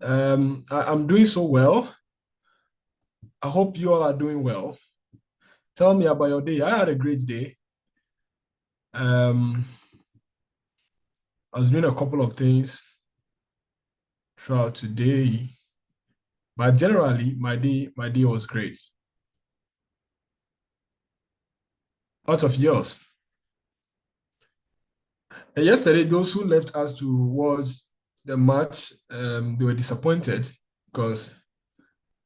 I'm doing so well. I hope you all are doing well. Tell me about your day. I had a great day. Um, I was doing a couple of things throughout today, but generally my day was great. Out of yours. And yesterday, those who left us to watch the match, they were disappointed because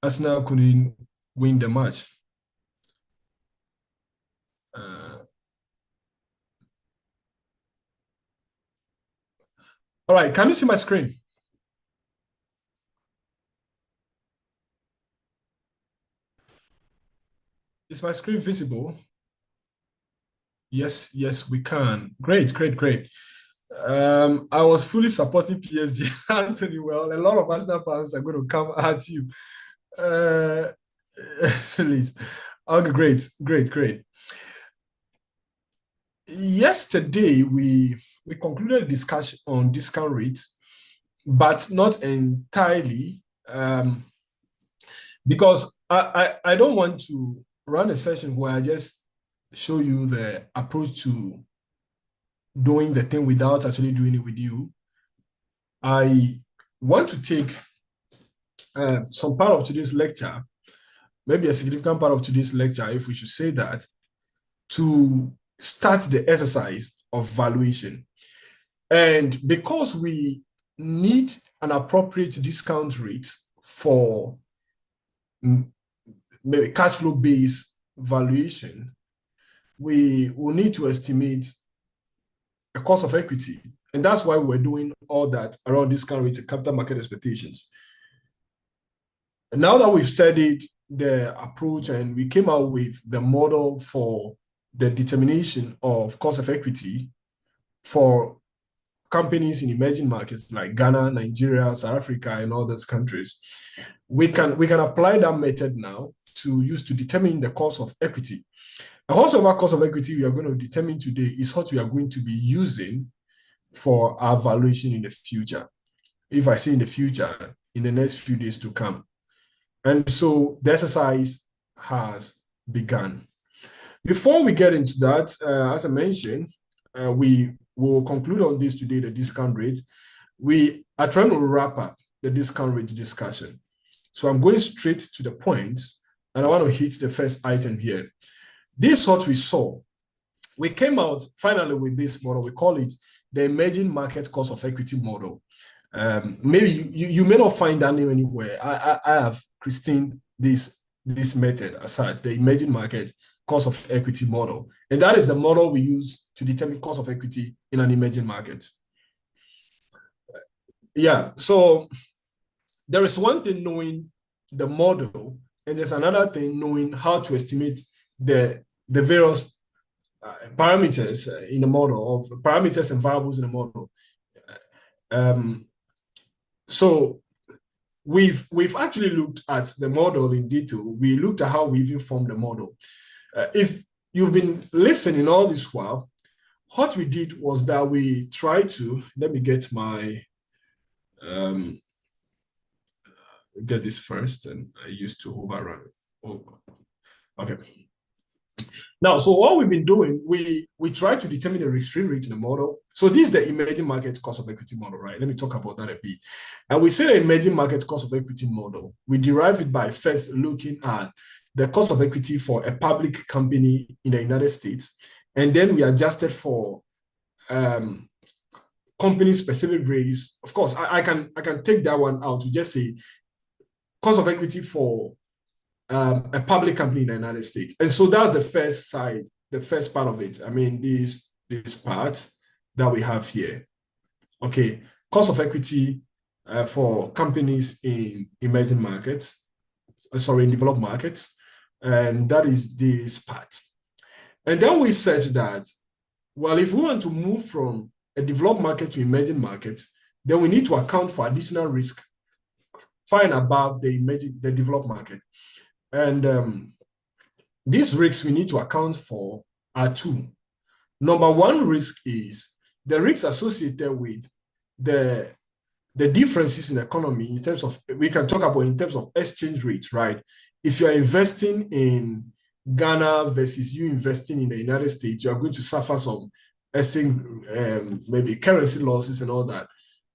Arsenal couldn't win the match. Uh, all right, can you see my screen? Is my screen visible? Yes, yes, we can. Great, great, great. I was fully supporting PSG, Anthony. Well, a lot of Arsenal fans are going to come at you. Uh, please. Okay, great, great, great. Yesterday, we concluded a discussion on discount rates, but not entirely, because I don't want to run a session where I just show you the approach to doing the thing without actually doing it with you. I want to take some part of today's lecture, maybe a significant part of today's lecture, if we should say that, to start the exercise of valuation. And because we need an appropriate discount rate for maybe cash flow based valuation, we will need to estimate a cost of equity. And that's why we're doing all that around discount rate and capital market expectations. And now that we've studied the approach and we came out with the model for the determination of cost of equity for companies in emerging markets like Ghana, Nigeria, South Africa, and all those countries, we can apply that method now to use to determine the cost of equity. And also, our cost of equity we are going to determine today is what we are going to be using for our valuation in the future. If I say in the future, in the next few days to come. And so the exercise has begun. Before we get into that, as I mentioned, we will conclude on this today, the discount rate. We are trying to wrap up the discount rate discussion. So I'm going straight to the point, and I want to hit the first item here. This is what we saw. We came out finally with this model. We call it the emerging market cost of equity model. Maybe you may not find that name anywhere. I have christened this method as such, the emerging market cost of equity model. And that is the model we use to determine cost of equity in an emerging market. Yeah, so there is one thing knowing the model, and there's another thing knowing how to estimate the various parameters in the model, of parameters and variables in the model. Um, so we've actually looked at the model in detail. We looked at how we even formed the model. If you've been listening all this while, what we did was that we tried to, let me get my, get this first, and I used to hover around. Oh, okay. Now, so what we've been doing, we try to determine the risk-free rate in the model. So this is the emerging market cost of equity model, right? Let me talk about that a bit. And we say the emerging market cost of equity model, we derive it by first looking at the cost of equity for a public company in the United States. And then we adjusted for company specific rates. Of course, I can take that one out to just say cost of equity for a public company in the United States. And so that's the first side, the first part of it. I mean, this part that we have here. Okay, cost of equity for companies in emerging markets, sorry, in developed markets, and that is this part. And then we said that, well, if we want to move from a developed market to emerging market, then we need to account for additional risk far and above the developed market. And these risks we need to account for are two. Number one risk is the risks associated with the the differences in economy in terms of, we can talk about in terms of exchange rate, right? If you're investing in Ghana versus you investing in the United States, you are going to suffer some exchange, maybe currency losses and all that.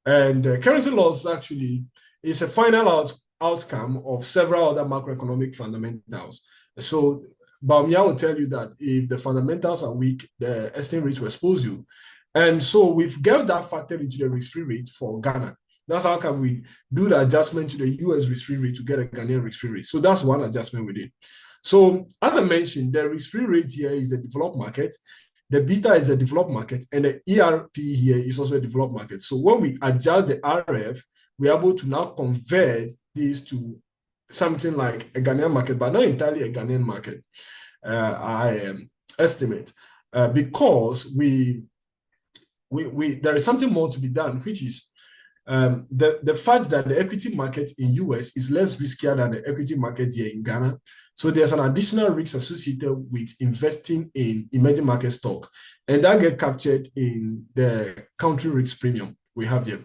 And currency loss actually is a final outcome of several other macroeconomic fundamentals. So Baumia will tell you that if the fundamentals are weak, the exchange rate will expose you. And so we've got that factor into the risk-free rate for Ghana. That's how can we do the adjustment to the US risk-free rate to get a Ghanaian risk-free rate. So that's one adjustment we did. So as I mentioned, the risk-free rate here is a developed market. The beta is a developed market, and the ERP here is also a developed market. So when we adjust the RF, we're able to now convert this to something like a Ghanaian market, but not entirely a Ghanaian market, I estimate, because there is something more to be done, which is the fact that the equity market in US is less riskier than the equity market here in Ghana. So there's an additional risk associated with investing in emerging market stock, and that gets captured in the country risk premium we have here.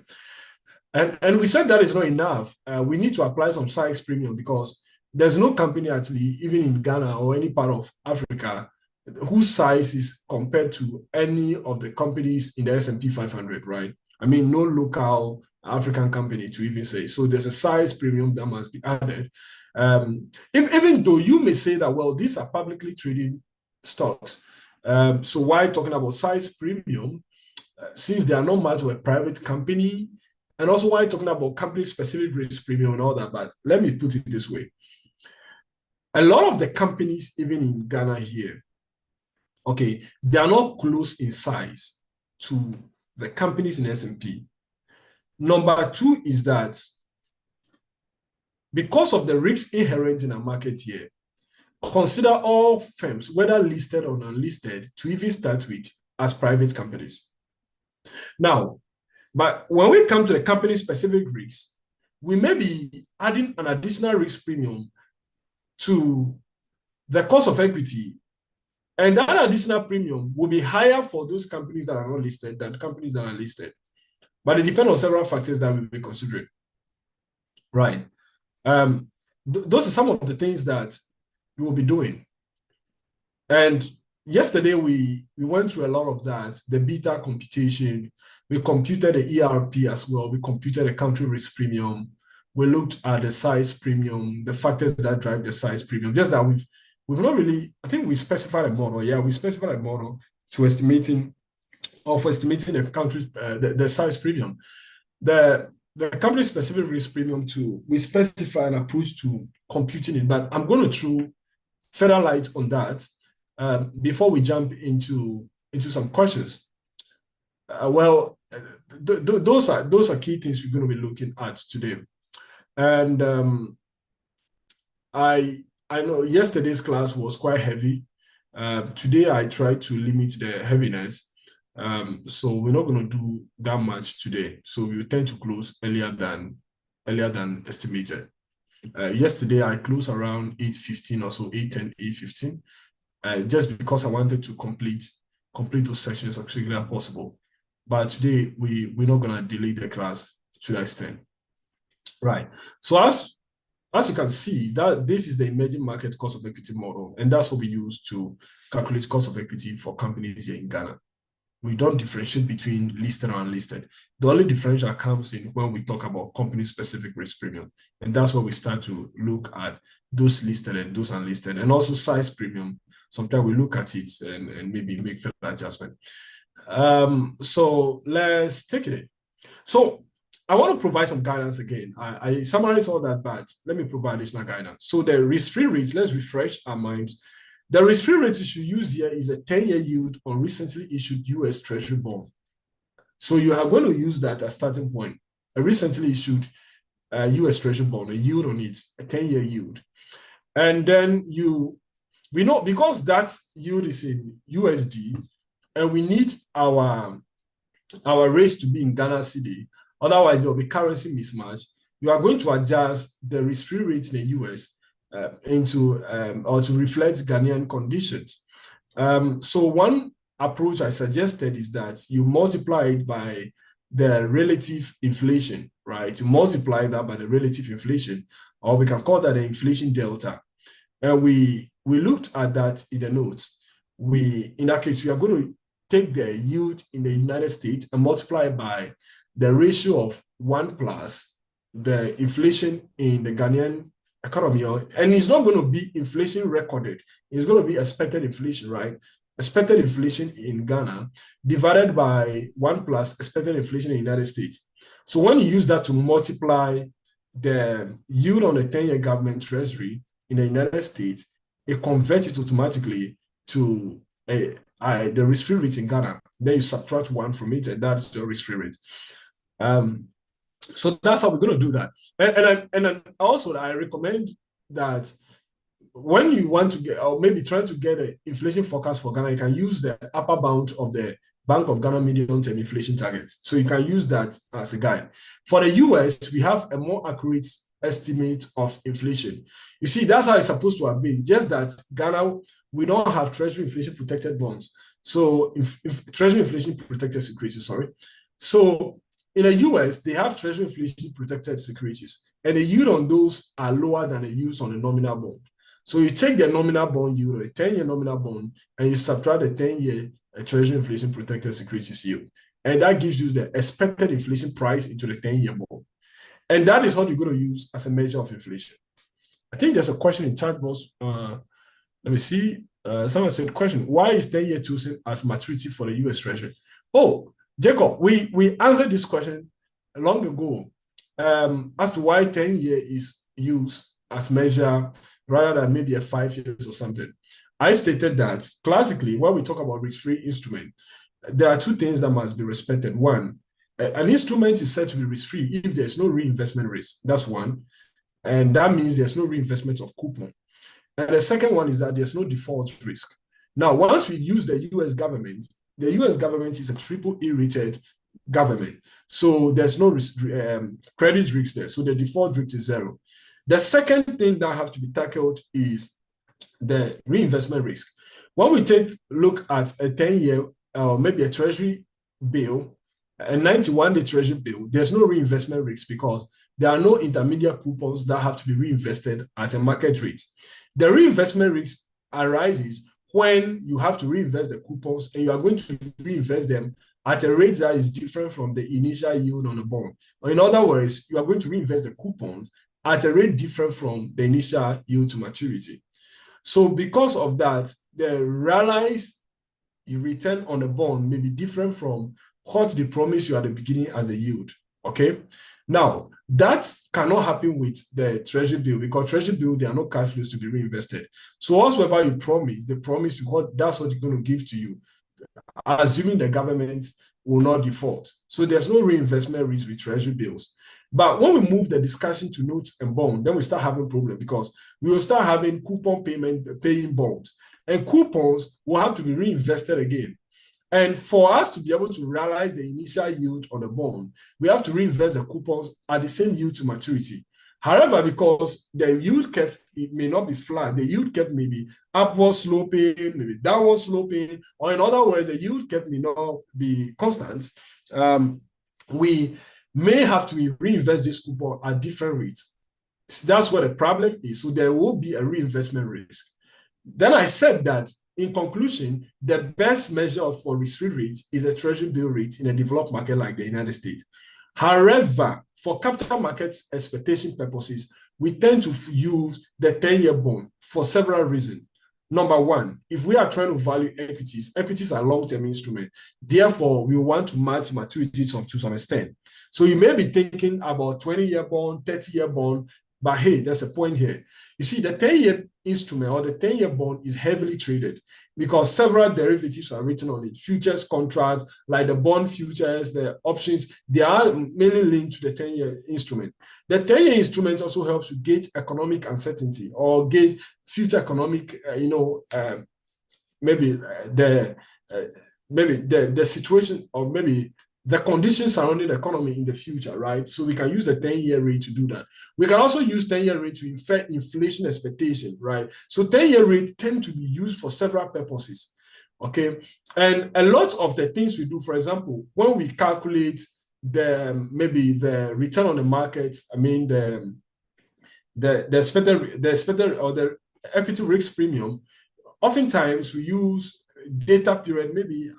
And we said that is not enough. We need to apply some size premium, because there's no company actually, even in Ghana or any part of Africa, whose size is compared to any of the companies in the S&P 500, right? I mean, no local African company to even say. So there's a size premium that must be added. Even though you may say that, well, these are publicly traded stocks. So why talking about size premium, since they are not much of a private company, and also why talking about company-specific risk premium and all that. But let me put it this way. A lot of the companies, even in Ghana here, okay, they are not close in size to the companies in S&P. Number two is that because of the risks inherent in a market here, consider all firms, whether listed or unlisted, to even start with, as private companies. Now, but when we come to the company-specific risks, we may be adding an additional risk premium to the cost of equity, and that additional premium will be higher for those companies that are not listed than companies that are listed. But it depends on several factors that we'll be considering. Right. Those are some of the things that we will be doing. And yesterday, we went through a lot of that, the beta computation. We computed the ERP as well. We computed the country risk premium. We looked at the size premium, the factors that drive the size premium. Just that we've not really, I think we specified a model. Yeah, we specified a model to estimating the country, the size premium. The company specific risk premium too, we specify an approach to computing it, but I'm going to throw further light on that before we jump into some questions. Those are key things we're going to be looking at today. And I know yesterday's class was quite heavy. Today I tried to limit the heaviness. So we're not going to do that much today. So we will tend to close earlier than estimated. Yesterday I closed around 8:15 or so, 8:10, 8:15, just because I wanted to complete those sessions as quickly as possible. But today we're not going to delay the class to that extent. Right. So as you can see, that this is the emerging market cost of equity model, and that's what we use to calculate cost of equity for companies here in Ghana. We don't differentiate between listed and unlisted. The only differential comes in when we talk about company-specific risk premium, and that's where we start to look at those listed and those unlisted, and also size premium. Sometimes we look at it and maybe make further adjustment. So let's take it in. So I want to provide some guidance again. I summarized all that, but let me provide additional guidance. So the risk-free rate, let's refresh our minds. The risk-free rate you should use here is a 10-year yield on recently issued US Treasury bond. So you are going to use that as starting point. A recently issued US Treasury bond, a yield on it, a 10-year yield. And then we know, because that yield is in USD, and we need our rates to be in Ghana cedi, otherwise there will be currency mismatch. You are going to adjust the risk-free rate in the US or to reflect Ghanaian conditions. So one approach I suggested is that you multiply it by the relative inflation, right? You multiply that by the relative inflation, or we can call that the inflation delta. And we looked at that in the notes. In that case, we are going to take the yield in the United States and multiply by the ratio of 1 plus the inflation in the Ghanaian economy. And it's not going to be inflation recorded. It's going to be expected inflation, right? Expected inflation in Ghana divided by 1 plus expected inflation in the United States. So when you use that to multiply the yield on the 10-year government treasury in the United States, it converts it automatically to the risk-free rate in Ghana. Then you subtract 1 from it, and that's your risk-free rate. So that's how we're going to do that. And then also, I recommend that when you want to get, or maybe trying to get an inflation forecast for Ghana, you can use the upper bound of the Bank of Ghana medium-term inflation target. So you can use that as a guide. For the US, we have a more accurate estimate of inflation. You see, that's how it's supposed to have been. Just that Ghana, we don't have treasury inflation protected bonds. So if treasury inflation protected securities, sorry. So in the US, they have treasury inflation protected securities, and the yield on those are lower than the yields on the nominal bond. So you take the nominal bond yield, or a 10-year nominal bond, and you subtract the 10-year treasury inflation protected securities yield. And that gives you the expected inflation price into the 10-year bond. And that is what you're going to use as a measure of inflation. I think there's a question in chat box. Let me see. Someone said, question, why is 10-year chosen as maturity for the US Treasury? Oh, Jacob, we answered this question long ago as to why 10-year is used as measure rather than maybe a 5 years or something. I stated that classically, when we talk about risk-free instrument, there are two things that must be respected. One, an instrument is said to be risk-free if there's no reinvestment risk. That's one. And that means there's no reinvestment of coupon. And the second one is that there's no default risk. Now, once we use the US government is a triple E rated government. So there's no credit risk there. So the default risk is 0. The second thing that have to be tackled is the reinvestment risk. When we take a look at a 10-year, maybe a treasury bill, a 91-day treasury bill, there's no reinvestment risk because there are no intermediate coupons that have to be reinvested at a market rate. The reinvestment risk arises when you have to reinvest the coupons and you are going to reinvest them at a rate that is different from the initial yield on the bond. Or in other words, you are going to reinvest the coupons at a rate different from the initial yield to maturity. So because of that, the realized return on the bond may be different from what they promise you at the beginning as a yield, okay? Now, that cannot happen with the treasury bill because treasury bill, there are no cash flows to be reinvested. So whatsoever you promise, they promise you what that's what they're going to give to you, assuming the government will not default. So there's no reinvestment risk with treasury bills. But when we move the discussion to notes and bond, then we start having a problem because we will start having coupon paying bonds. And coupons will have to be reinvested again. And for us to be able to realize the initial yield on the bond, we have to reinvest the coupons at the same yield to maturity. However, because the yield curve, it may not be flat, the yield curve may be upward sloping, maybe downward sloping, or in other words, the yield curve may not be constant. We may have to reinvest this coupon at different rates. So that's what the problem is. So there will be a reinvestment risk. Then I said that in conclusion, the best measure for risk-free rate is a treasury bill rate in a developed market like the United States. However, for capital markets expectation purposes, we tend to use the 10-year bond for several reasons. Number one, if we are trying to value equities are long-term instruments. Therefore, we want to match maturities to some extent. So you may be thinking about 20-year bond, 30-year bond, but hey, there's a point here. You see, the 10-year instrument or the 10-year bond is heavily traded because several derivatives are written on it. Futures contracts, like the bond futures, the options, they are mainly linked to the 10-year instrument. The 10-year instrument also helps to gauge economic uncertainty or gauge future economic, maybe the situation or maybe the conditions surrounding the economy in the future, right? So we can use a 10-year rate to do that. We can also use 10-year rate to infer inflation expectation, right? So 10-year rate tend to be used for several purposes, okay? And a lot of the things we do, for example, when we calculate maybe the return on the market, I mean the expected or the equity risk premium, oftentimes we use data period, maybe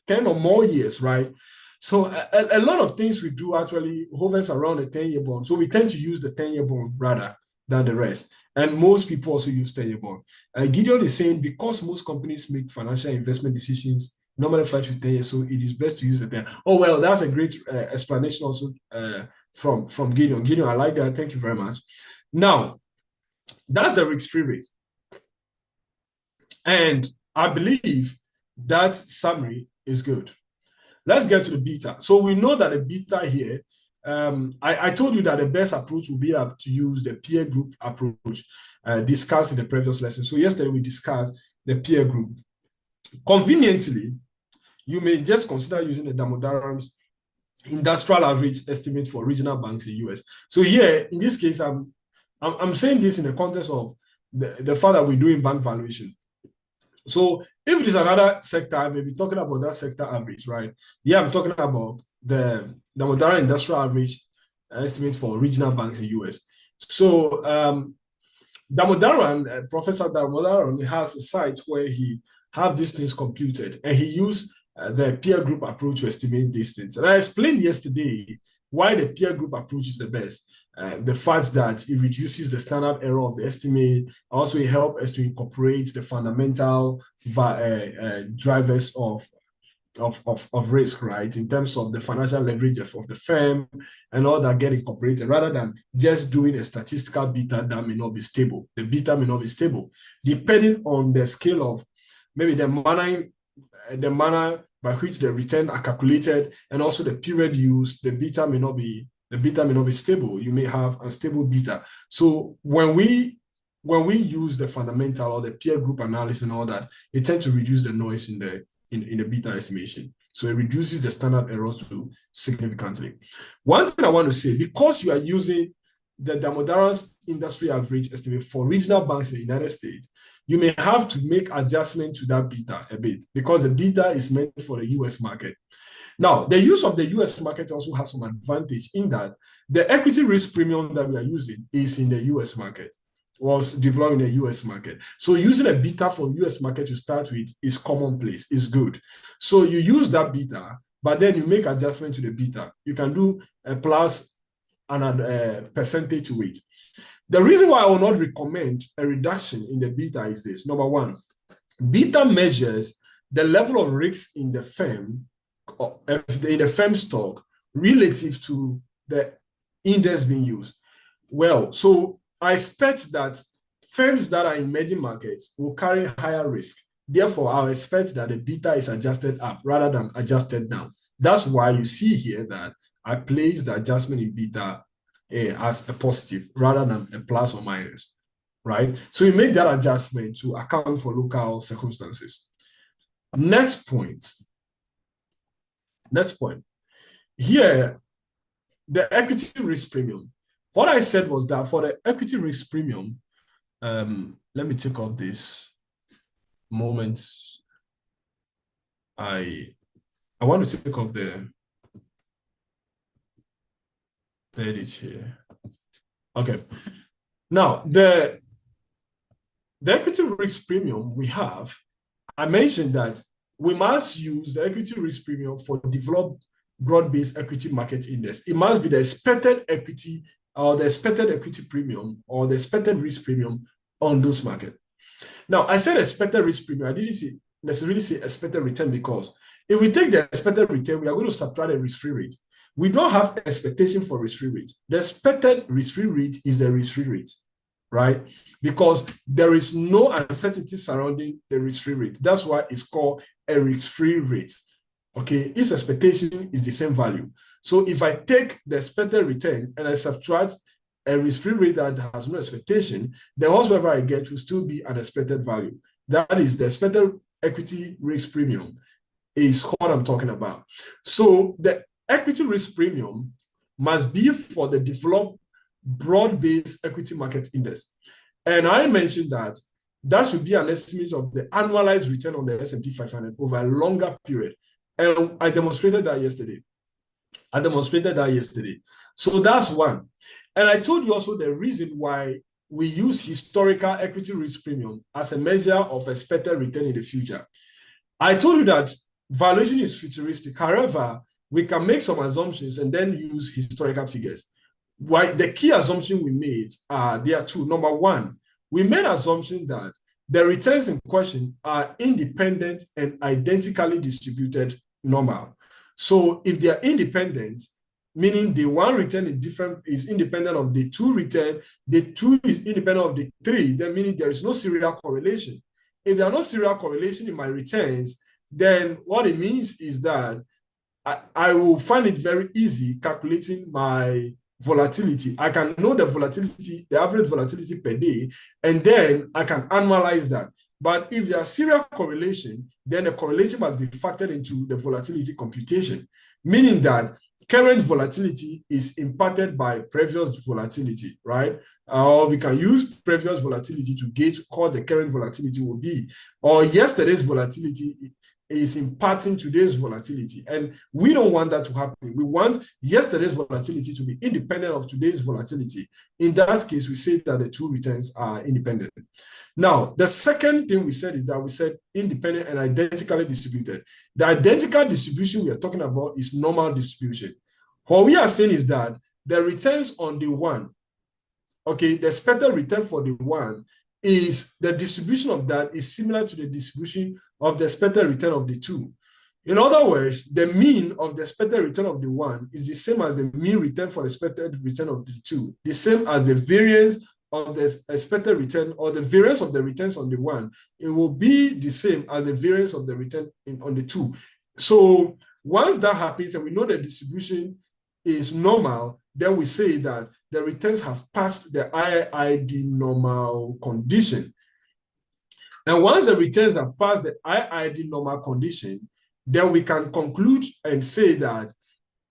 10 or more years, right? So a lot of things we do actually hovers around the 10-year bond. So we tend to use the 10-year bond rather than the rest. And most people also use 10-year bond. Gideon is saying because most companies make financial investment decisions normally 5 to 10 years, so it is best to use the 10. Oh, well, that's a great explanation also from Gideon. Gideon, I like that. Thank you very much. Now, that's the risk-free rate. And I believe that summary is good. Let's get to the beta. So we know that the beta here, I told you that the best approach would be to use the peer group approach discussed in the previous lesson. So yesterday we discussed the peer group. Conveniently, you may just consider using the Damodaran's industrial average estimate for regional banks in US. So here, in this case, I'm saying this in the context of the fact that we're doing bank valuation. So if it is another sector, I may be talking about that sector average, right? Yeah, I'm talking about the Damodaran industrial average estimate for regional banks in US. So Damodaran, Professor Damodaran has a site where he have these things computed, and he used the peer group approach to estimate these things. And I explained yesterday why the peer group approach is the best. The fact that it reduces the standard error of the estimate. Also, it helps us to incorporate the fundamental drivers of risk, right? In terms of the financial leverage of the firm and all that get incorporated, rather than just doing a statistical beta that may not be stable. The beta may not be stable, depending on the scale of maybe the manner by which the return are calculated, and also the period used. The beta may not be stable. You may have unstable beta. So when we use the fundamental or the peer group analysis and all that, it tends to reduce the noise in the beta estimation. So it reduces the standard errors to significantly. One thing I want to say, because you are using the Damodaran's industry average estimate for regional banks in the United States, you may have to make adjustment to that beta a bit, because the beta is meant for the US market. Now, the use of the US market also has some advantage in that the equity risk premium that we are using is in the US market, was developed in the US market. So using a beta from US market to start with is commonplace, is good. So you use that beta, but then you make adjustment to the beta. You can do a plus and a percentage to it. The reason why I will not recommend a reduction in the beta is this. Number one, beta measures the level of risk in the firm, in the firm stock, relative to the index being used. Well, so I expect that firms that are in emerging markets will carry higher risk. Therefore, I'll expect that the beta is adjusted up rather than adjusted down. That's why you see here that I place the adjustment in beta as a positive rather than a plus or minus, right? So you make that adjustment to account for local circumstances. Next point. Here, the equity risk premium. What I said was that for the equity risk premium, let me take off this moment. I want to take off the edit here. Okay. Now, the equity risk premium we have, I mentioned that we must use the equity risk premium for developed broad-based equity market index. It must be the expected equity or the expected equity premium or the expected risk premium on those markets. Now, I said expected risk premium. I didn't necessarily say expected return, because if we take the expected return, we are going to subtract the risk-free rate. We don't have expectation for risk-free rate. The expected risk-free rate is the risk-free rate, right? Because there is no uncertainty surrounding the risk-free rate. That's why it's called a risk-free rate. Okay, its expectation is the same value. So if I take the expected return and I subtract a risk-free rate that has no expectation, then whatsoever I get will still be an expected value. That is the expected equity risk premium is what I'm talking about. So the equity risk premium must be for the developed broad-based equity market index. And I mentioned that should be an estimate of the annualized return on the S&P 500 over a longer period. And I demonstrated that yesterday. I demonstrated that yesterday. So that's one. And I told you also the reason why we use historical equity risk premium as a measure of expected return in the future. I told you that valuation is futuristic. However, we can make some assumptions and then use historical figures. Why the key assumption we made there are two. Number one, we made assumption that the returns in question are independent and identically distributed normal. So if they are independent, meaning the one return is independent of the two return, the two is independent of the three, then meaning there is no serial correlation. If there are no serial correlation in my returns, then what it means is that I will find it very easy calculating my volatility. I can know the volatility, the average volatility per day, and then I can annualize that. But if there are serial correlation, then the correlation must be factored into the volatility computation, meaning that current volatility is impacted by previous volatility, right? Or we can use previous volatility to gauge what the current volatility will be. Or yesterday's volatility is impacting today's volatility. And we don't want that to happen. We want yesterday's volatility to be independent of today's volatility. In that case, we say that the two returns are independent. Now, the second thing we said is that we said independent and identically distributed. The identical distribution we are talking about is normal distribution. What we are saying is that the returns on the one, okay, the expected return for the one is the distribution of that is similar to the distribution of the expected return of the two. In other words, the mean of the expected return of the one is the same as the mean return for the expected return of the two, the same as the variance of the expected return or the variance of the returns on the one. It will be the same as the variance of the return on the two. So once that happens and we know the distribution is normal, then we say that the returns have passed the IID normal condition. And once the returns have passed the IID normal condition, then we can conclude and say that,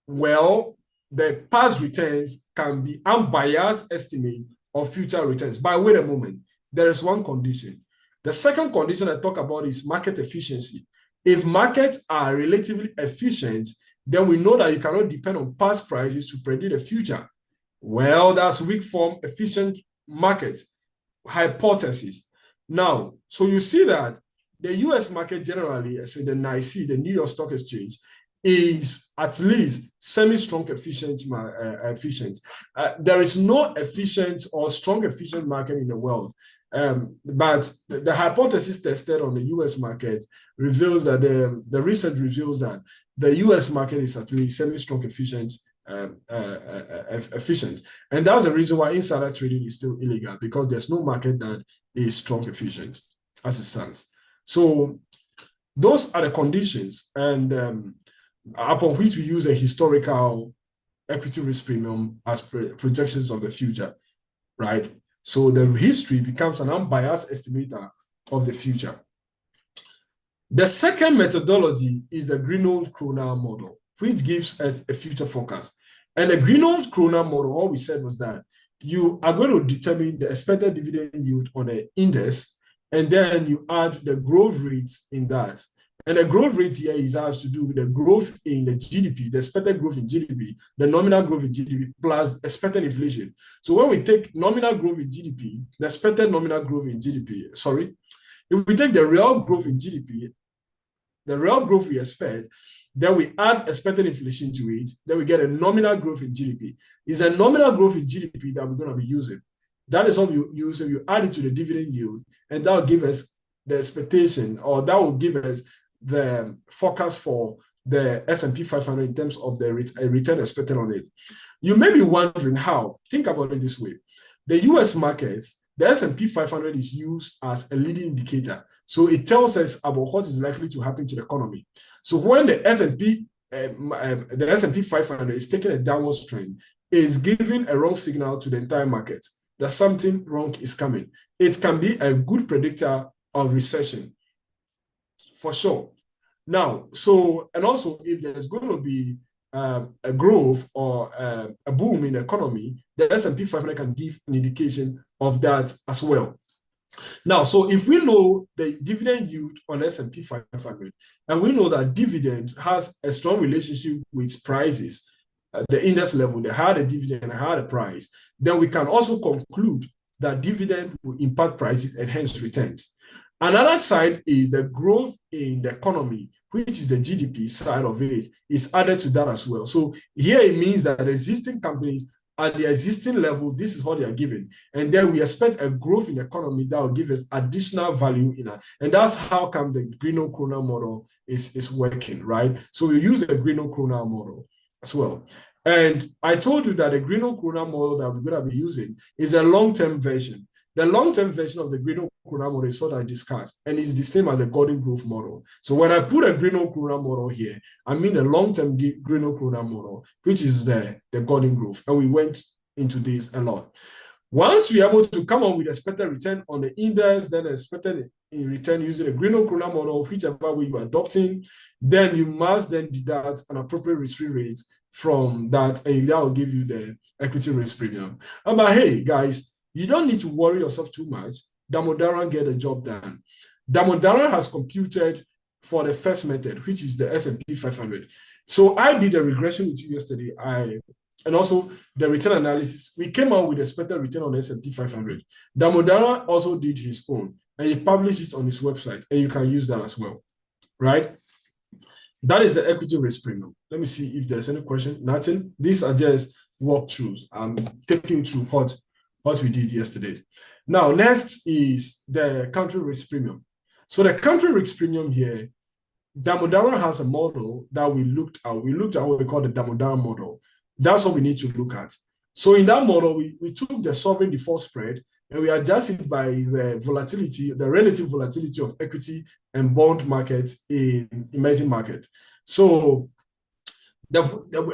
well, the past returns can be unbiased estimate of future returns. But wait a moment, there is one condition. The second condition I talk about is market efficiency. If markets are relatively efficient, then we know that you cannot depend on past prices to predict the future. Well, that's weak form efficient market hypothesis. Now, so you see that the US market generally, so the NYSE, the New York Stock Exchange, is at least semi-strong efficient. There is no efficient or strong efficient market in the world. But the hypothesis tested on the US market reveals that the research reveals that the US market is at least semi-strong efficient. Efficient, and that's the reason why insider trading is still illegal, because there's no market that is strong efficient as it stands. So those are the conditions, and upon which we use a historical equity risk premium as projections of the future, right? So the history becomes an unbiased estimator of the future. The second methodology is the Greenwald-Kroner model, which gives us a future forecast. And the Greenwald-Kroner model, all we said was that you are going to determine the expected dividend yield on an index, and then you add the growth rates in that. And the growth rate here is has to do with the growth in the GDP, the expected growth in GDP, the nominal growth in GDP, plus expected inflation. So when we take nominal growth in GDP, the expected nominal growth in GDP, if we take the real growth in GDP, the real growth we expect, then we add expected inflation to it, then we get a nominal growth in GDP. It's a nominal growth in GDP that we're going to be using. That is what we use, so you add it to the dividend yield, and that will give us the expectation, or that will give us the forecast for the S&P 500 in terms of the return expected on it. You may be wondering how. Think about it this way. The US markets, the S&P 500 is used as a leading indicator. So it tells us about what is likely to happen to the economy. So when the S&P 500 is taking a downward trend, it is giving a wrong signal to the entire market that something wrong is coming. It can be a good predictor of recession, for sure. Now, and also if there's going to be a growth or a boom in the economy, the S&P 500 can give an indication of that as well. Now, so if we know the dividend yield on S&P 500, and we know that dividend has a strong relationship with prices, the index level, the higher the dividend, the higher the price, then we can also conclude that dividend will impact prices and hence returns. Another side is the growth in the economy, which is the GDP side of it, is added to that as well. So here it means that existing companies at the existing level, this is what they are given. And then we expect a growth in the economy that will give us additional value in it. And that's how come the Greeno Krona model is working, right? So we use the Greeno Krona model as well. And I told you that the Greeno Krona model that we're going to be using is a long-term version. The long-term version of the Greeno Krona model is what I discussed, and it's the same as the Gordon Growth model. So when I put a Greeno Krona model here, I mean the long-term Greeno Krona model, which is the Gordon Growth, and we went into this a lot. Once we're able to come up with expected return on the index, then expected in return using the Greeno Krona model, whichever way you're adopting, then you must then deduct an appropriate risk-free rate from that, and that will give you the equity risk premium. But hey, guys, you don't need to worry yourself too much. Damodaran get the job done. Damodaran has computed for the first method, which is the S&P 500. So I did a regression with you yesterday. And also the return analysis. We came out with expected return on the S&P 500. Damodaran also did his own, and he published it on his website, and you can use that as well, right? That is the equity risk premium. Let me see if there's any question. Nothing. These are just walkthroughs. I'm taking you through what we did yesterday. Now, next is the country risk premium. So the country risk premium here, Damodaran has a model that we looked at. We looked at what we call the Damodaran model. That's what we need to look at. So in that model, we took the sovereign default spread and we adjusted by the volatility, the relative volatility of equity and bond markets in emerging markets. So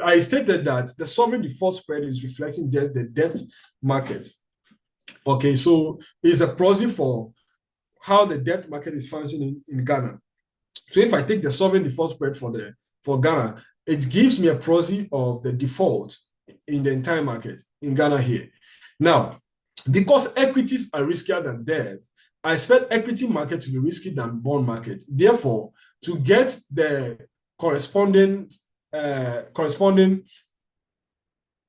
I stated that the sovereign default spread is reflecting just the debt market. Okay, so it's a proxy for how the debt market is functioning in Ghana. So if I take the sovereign default spread for Ghana, it gives me a proxy of the default in the entire market in Ghana here. Now, because equities are riskier than debt, I expect equity market to be riskier than bond market. Therefore, to get the corresponding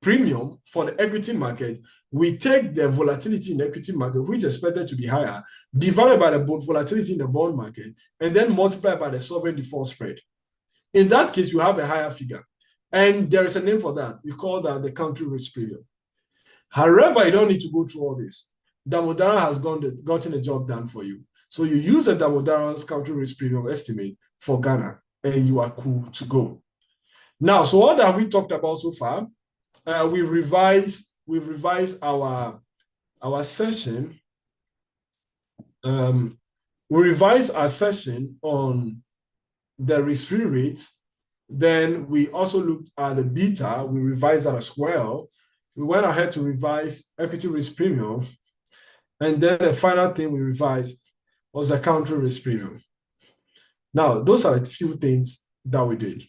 premium for the equity market, we take the volatility in the equity market, which is expected to be higher, divided by the volatility in the bond market, and then multiply by the sovereign default spread. In that case, you have a higher figure. And there is a name for that. We call that the country risk premium. However, you don't need to go through all this. Damodaran has gotten the job done for you. So you use the Damodaran's country risk premium estimate for Ghana, and you are cool to go. Now, so what have we talked about so far? We've revised our session. We revised our session on the risk-free rate. Then we also looked at the beta. We revised that as well. We went ahead to revise equity risk premium. And then the final thing we revised was the country risk premium. Now, those are a few things that we did.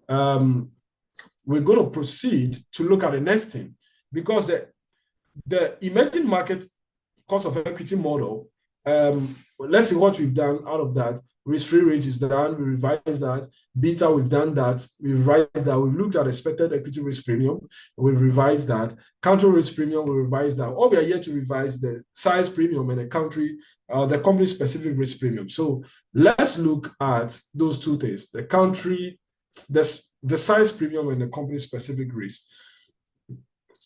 We're going to proceed to look at the next thing, because the emerging market cost of equity model, let's see what we've done out of that. Risk-free rate is done, we revised that. Beta, we've done that, we revised that. We looked at expected equity risk premium, we've revised that. Country risk premium, we revised that. All we are yet to revise the size premium and the company-specific risk premium. So let's look at those two things, the country, the size premium and the company-specific risk.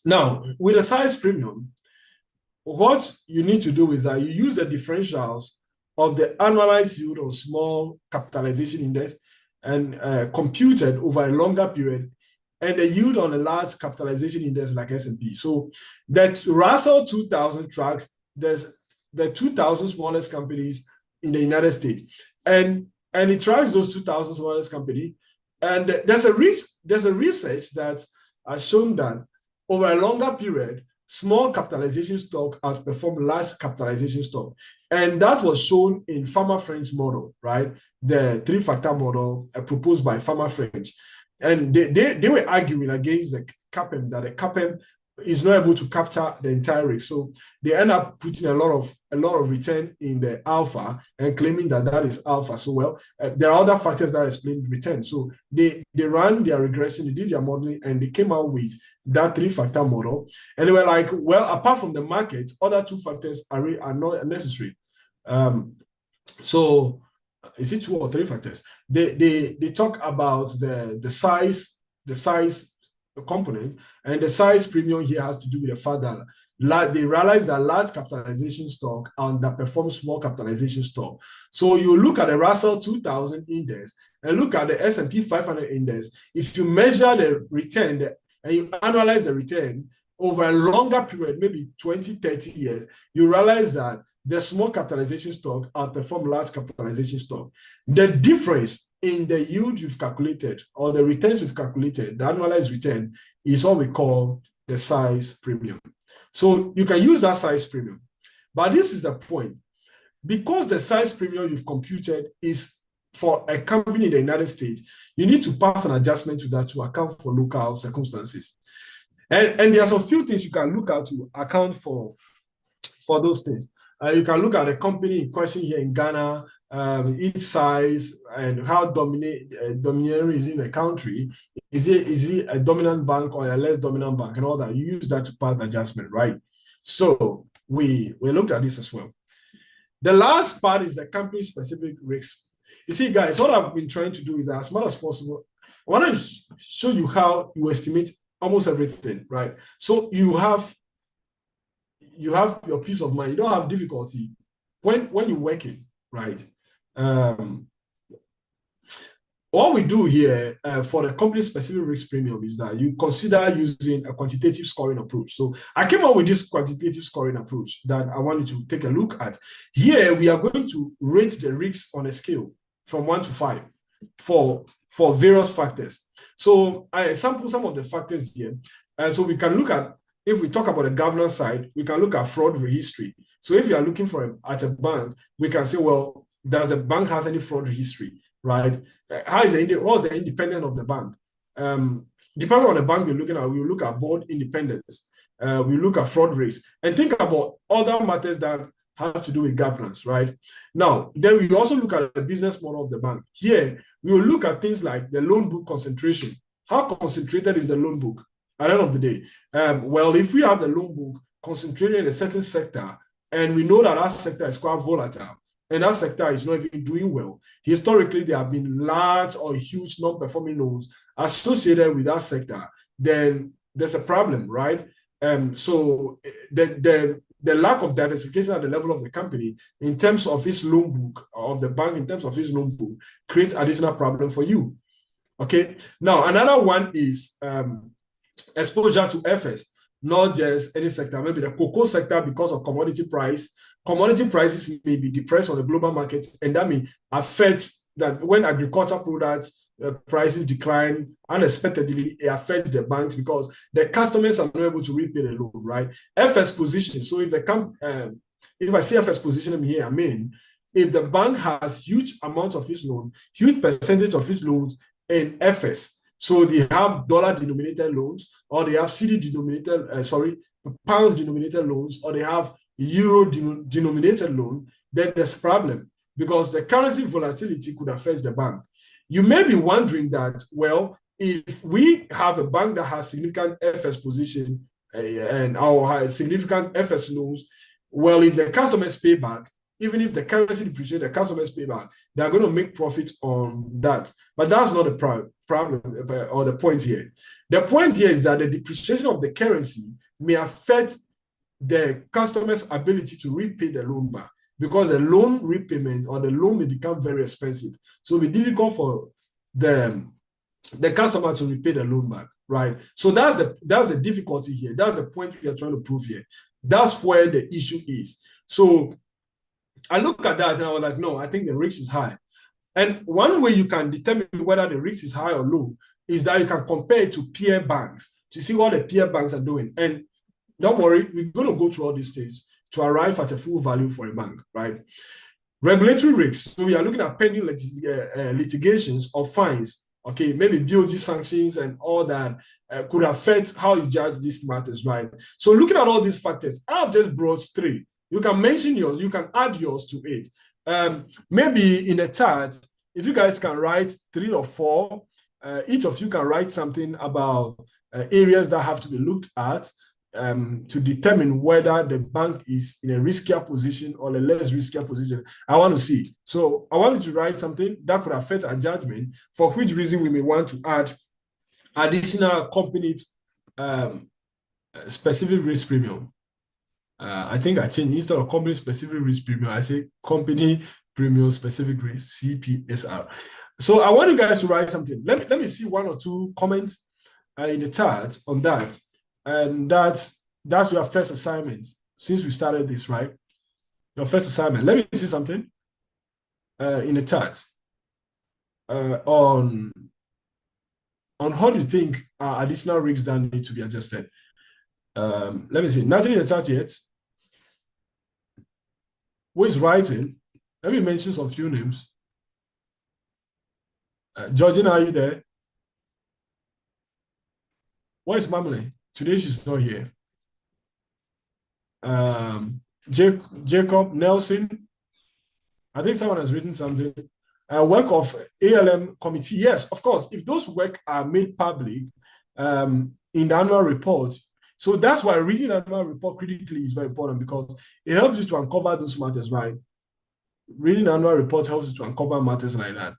Now, with the size premium, what you need to do is that you use the differentials of the annualized yield on small capitalization index and computed over a longer period, and the yield on a large capitalization index like S&P. So that Russell 2000 tracks, there's the 2000 smallest companies in the United States, and it tracks those 2000 smallest companies. And there's a research that has shown that over a longer period, small capitalization stock outperform large capitalization stock. And that was shown in Farmer French model, right? The three-factor model proposed by Farmer French. And they were arguing against the CAPM, that the CAPM is not able to capture the entire risk. So they end up putting a lot of return in the alpha and claiming that that is alpha. So well, there are other factors that explain return. So they ran their regression, they did their modeling, and they came out with that 3-factor model. And they were like, well, apart from the market, other 2 factors are not necessary. So is it 2 or 3 factors? They talk about the size component, and the size premium here has to do with the fact that they realize that large capitalization stock underperforms small capitalization stock. So you look at the Russell 2000 index and look at the S&P 500 index. If you measure the return and you analyze the return over a longer period, maybe 20, 30 years, you realize that the small capitalization stock outperform large capitalization stock. The difference in the yield you've calculated or the returns you've calculated, the annualized return, is what we call the size premium. So you can use that size premium. But this is the point. Because the size premium you've computed is for a company in the United States, you need to pass an adjustment to that to account for local circumstances. And there are some few things you can look at to account for those things. You can look at the company in question here in Ghana, its size and how domineering is in the country. Is it a dominant bank or a less dominant bank and all that? You use that to pass the adjustment, right? So we looked at this as well. The last part is the company specific risks. You see, guys, what I've been trying to do is that as much as possible, I want to show you how you estimate almost everything, right? So you have your peace of mind. You don't have difficulty when you're working, right? What we do here for the company specific risk premium is that you consider using a quantitative scoring approach. So I came up with this quantitative scoring approach that I want you to take a look at. Here, we are going to rate the risks on a scale from 1 to 5 for various factors. So I sample some of the factors here. So we can look at, if we talk about the governance side, we can look at fraud history. So if you are looking for at a bank, we can say, well, does the bank has any fraud history, right? What's the independence of the bank? Depending on the bank we're looking at, we look at board independence. We look at fraud rates and think about other matters that have to do with governance, right? Now, then we also look at the business model of the bank. Here, we will look at things like the loan book concentration. How concentrated is the loan book at the end of the day? Well, if we have the loan book concentrated in a certain sector, and we know that that sector is quite volatile, and that sector is not even doing well, historically, there have been large or huge non-performing loans associated with that sector, then there's a problem, right? So the lack of diversification at the level of the company in terms of its loan book, of the bank in terms of its loan book, creates additional problem for you. Okay. Now, another one is exposure to FS, not just any sector, maybe the cocoa sector because of commodity price. Commodity prices may be depressed on the global market, and that may affect that when agricultural products prices decline unexpectedly, it affects the banks because the customers are not able to repay the loan, right? FS position. So if I say FS position here, I mean if the bank has huge amount of its loan, huge percentage of its loans in FS, so they have dollar denominated loans, or they have pounds denominated loans, or they have euro denominated loan, then there's a problem because the currency volatility could affect the bank. You may be wondering that, well, if we have a bank that has significant FS position and has significant FS loans, well, if the customers pay back, even if the currency depreciates, the customers pay back, they're going to make profit on that. But that's not the problem or the point here. The point here is that the depreciation of the currency may affect the customer's ability to repay the loan back, because the loan repayment or the loan may become very expensive. So it'll be difficult for the customer to repay the loan back, right? So that's the difficulty here. That's the point we are trying to prove here. That's where the issue is. So I look at that and I was like, no, I think the risk is high. And one way you can determine whether the risk is high or low is that you can compare it to peer banks to see what the peer banks are doing. And don't worry, we're going to go through all these things to arrive at a full value for a bank, right? Regulatory risks. So we are looking at pending litigations or fines Okay, maybe BOG sanctions and all that could affect how you judge these matters, right? So looking at all these factors, I've just brought three. You can mention yours, you can add yours to it. Maybe in a chart, if you guys can write 3 or 4, each of you can write something about areas that have to be looked at to determine whether the bank is in a riskier position or a less riskier position. I want to see. So I want you to write something that could affect our judgment, for which reason we may want to add additional company specific risk premium. I think I changed, instead of company specific risk premium, I say company premium specific risk, CPSR. So I want you guys to write something. Let me see 1 or 2 comments in the chat on that. And that's your first assignment since we started this, right? Your first assignment. Let me see something in the chat on how do you think additional risks that need to be adjusted. Let me see. Nothing in the chat yet. Who is writing? Let me mention some few names. Georgina, are you there? Where is Mamle? Today she's not here. Jacob Nelson. I think someone has written something. Work of ALM committee. Yes, of course. If those work are made public in the annual report, so that's why reading the annual report critically is very important, because it helps you to uncover those matters, right? Reading the annual report helps you to uncover matters like that.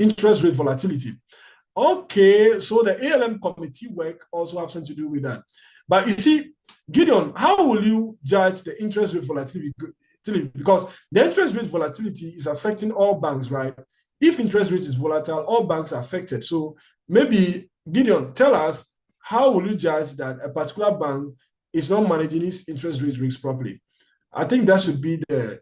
Interest rate volatility. Okay, so the ALM committee work also has something to do with that. But you see, Gideon, how will you judge the interest rate volatility? Because the interest rate volatility is affecting all banks, right? If interest rate is volatile, all banks are affected. So maybe, Gideon, tell us, how will you judge that a particular bank is not managing its interest rate risks properly? I think that should be the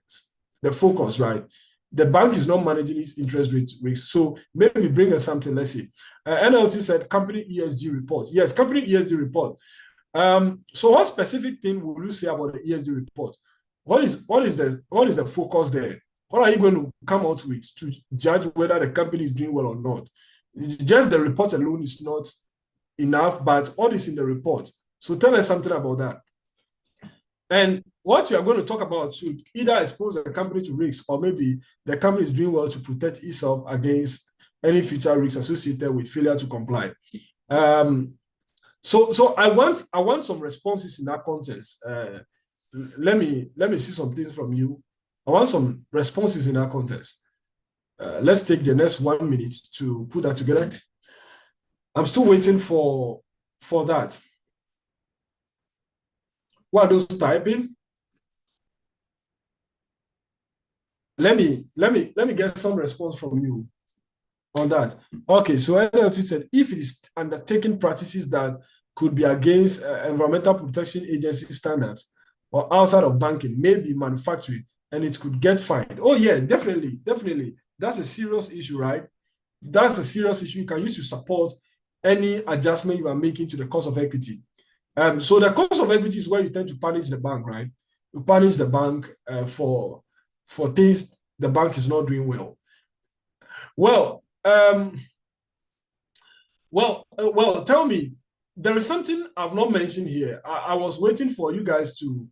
focus, right? The bank is not managing its interest rate risk. So maybe bring us something, let's see. NLT said company ESG report. Yes, company ESG report. So what specific thing will you say about the ESG report? What is the focus there? What are you going to come out with to judge whether the company is doing well or not? Just the report alone is not enough, but what is in the report? So tell us something about that. And what you are going to talk about should either expose the company to risks, or maybe the company is doing well to protect itself against any future risks associated with failure to comply. So I want some responses in that context. Let me see some things from you. I want some responses in that context. Let's take the next 1 minute to put that together. I'm still waiting for that. What are those typing? Let me get some response from you on that. Okay, so NLT said if it is undertaking practices that could be against Environmental Protection Agency standards or outside of banking, maybe manufacturing, and it could get fined. Oh yeah, definitely. That's a serious issue, right? That's a serious issue you can use to support any adjustment you are making to the cost of equity. So the cost of equity is where you tend to punish the bank, right? You punish the bank for things the bank is not doing well. Well, tell me, there is something I've not mentioned here. I was waiting for you guys to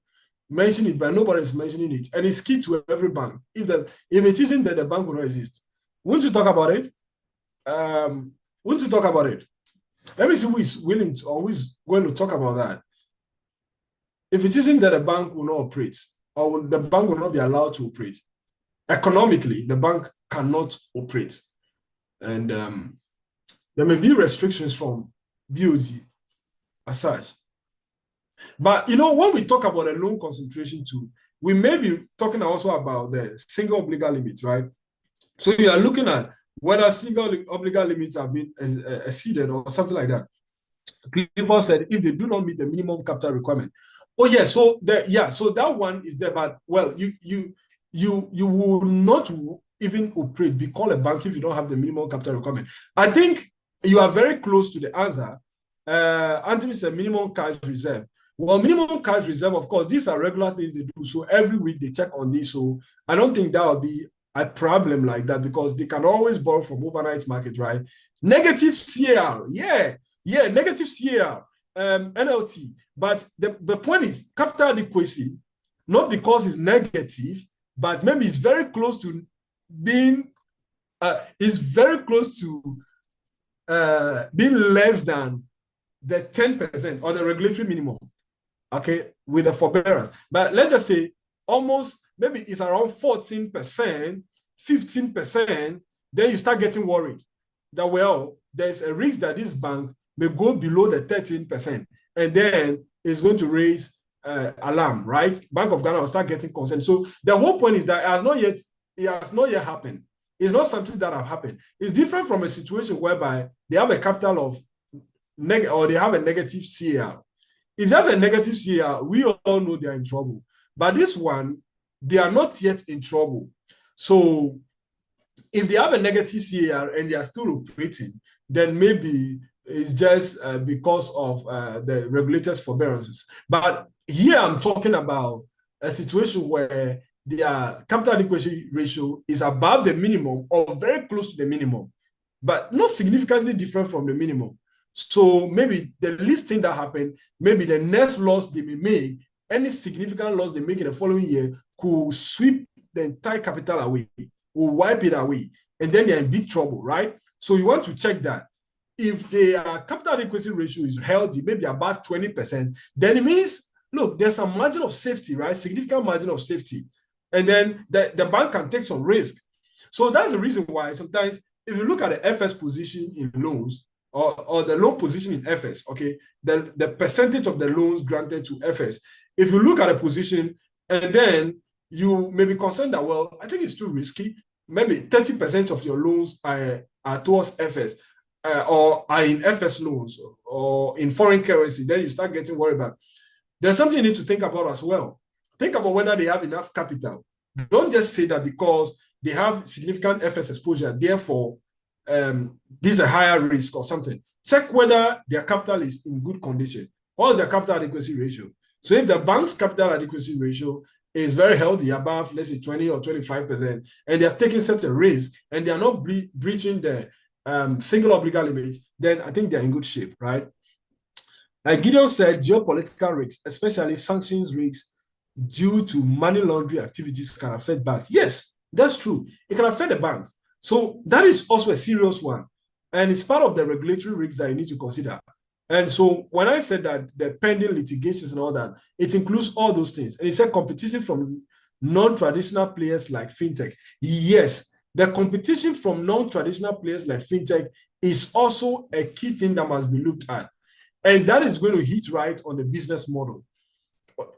mention it, but nobody's mentioning it. And it's key to every bank. If it isn't, then the bank will not exist. Won't you talk about it? Won't you talk about it? Let me see who is willing to, or who is going to talk about that. If it isn't, that the bank will not operate, or the bank will not be allowed to operate. Economically, the bank cannot operate. And there may be restrictions from BOG as such. But, when we talk about a loan concentration too, we may be talking also about the single obligor limit, right? So you are looking at whether single obligor limits have been exceeded or something like that. Clifford said if they do not meet the minimum capital requirement. Oh yeah, so that one is there, but well, you will not even operate, be called a bank if you don't have the minimum capital requirement. I think you are very close to the answer. Anthony said minimum cash reserve. Well, minimum cash reserve, of course, these are regular things they do. So every week they check on this. So I don't think that will be a problem like that because they can always borrow from overnight market, right? Negative CAR, yeah, negative CAR, NLT. But the point is capital adequacy, not because it's negative, but maybe it's very close to being, being less than the 10% or the regulatory minimum, okay, with the forbearance. But let's just say almost, maybe it's around 14%, 15%, then you start getting worried that, well, there's a risk that this bank may go below the 13%, and then it's going to raise alarm, right? Bank of Ghana will start getting concerned. So the whole point is that it has not yet happened. It's not something that have happened. It's different from a situation whereby they have a capital of or they have a negative CAR. If they have a negative CAR, we all know they are in trouble. But this one, they are not yet in trouble. So if they have a negative CAR and they are still operating, then maybe it's just because of the regulators' forbearances. But here I'm talking about a situation where their capital adequacy ratio is above the minimum or very close to the minimum, but not significantly different from the minimum. So maybe the least thing that happened, maybe the next loss they may make, any significant loss they make in the following year could sweep the entire capital away, will wipe it away, and then they're in big trouble, right? So you want to check that. If their capital adequacy ratio is healthy, maybe about 20%, then it means, look, there's some margin of safety, right? Significant margin of safety. And then the bank can take some risk. So that's the reason why sometimes if you look at the FS position in loans or the loan position in FS, okay, the percentage of the loans granted to FS, if you look at a position and then you may be concerned that, well, I think it's too risky. Maybe 30% of your loans are towards FS or are in FS loans or in foreign currency, then you start getting worried about. There's something you need to think about as well. Think about whether they have enough capital. Don't just say that because they have significant FS exposure, therefore, this is a higher risk or something. Check whether their capital is in good condition. What is their capital adequacy ratio? So if the bank's capital adequacy ratio is very healthy, above, let's say, 20 or 25%, and they're taking such a risk, and they are not breaching the single obligor limit, then I think they're in good shape, right? Like Gideon said, geopolitical risks, especially sanctions risks, due to money laundering activities can affect banks. Yes, that's true. It can affect the banks. So that is also a serious one. And it's part of the regulatory risks that you need to consider. And so when I said that the pending litigations and all that, it includes all those things. And it said competition from non-traditional players like fintech. Yes, the competition from non-traditional players like fintech is also a key thing that must be looked at. And that is going to hit right on the business model.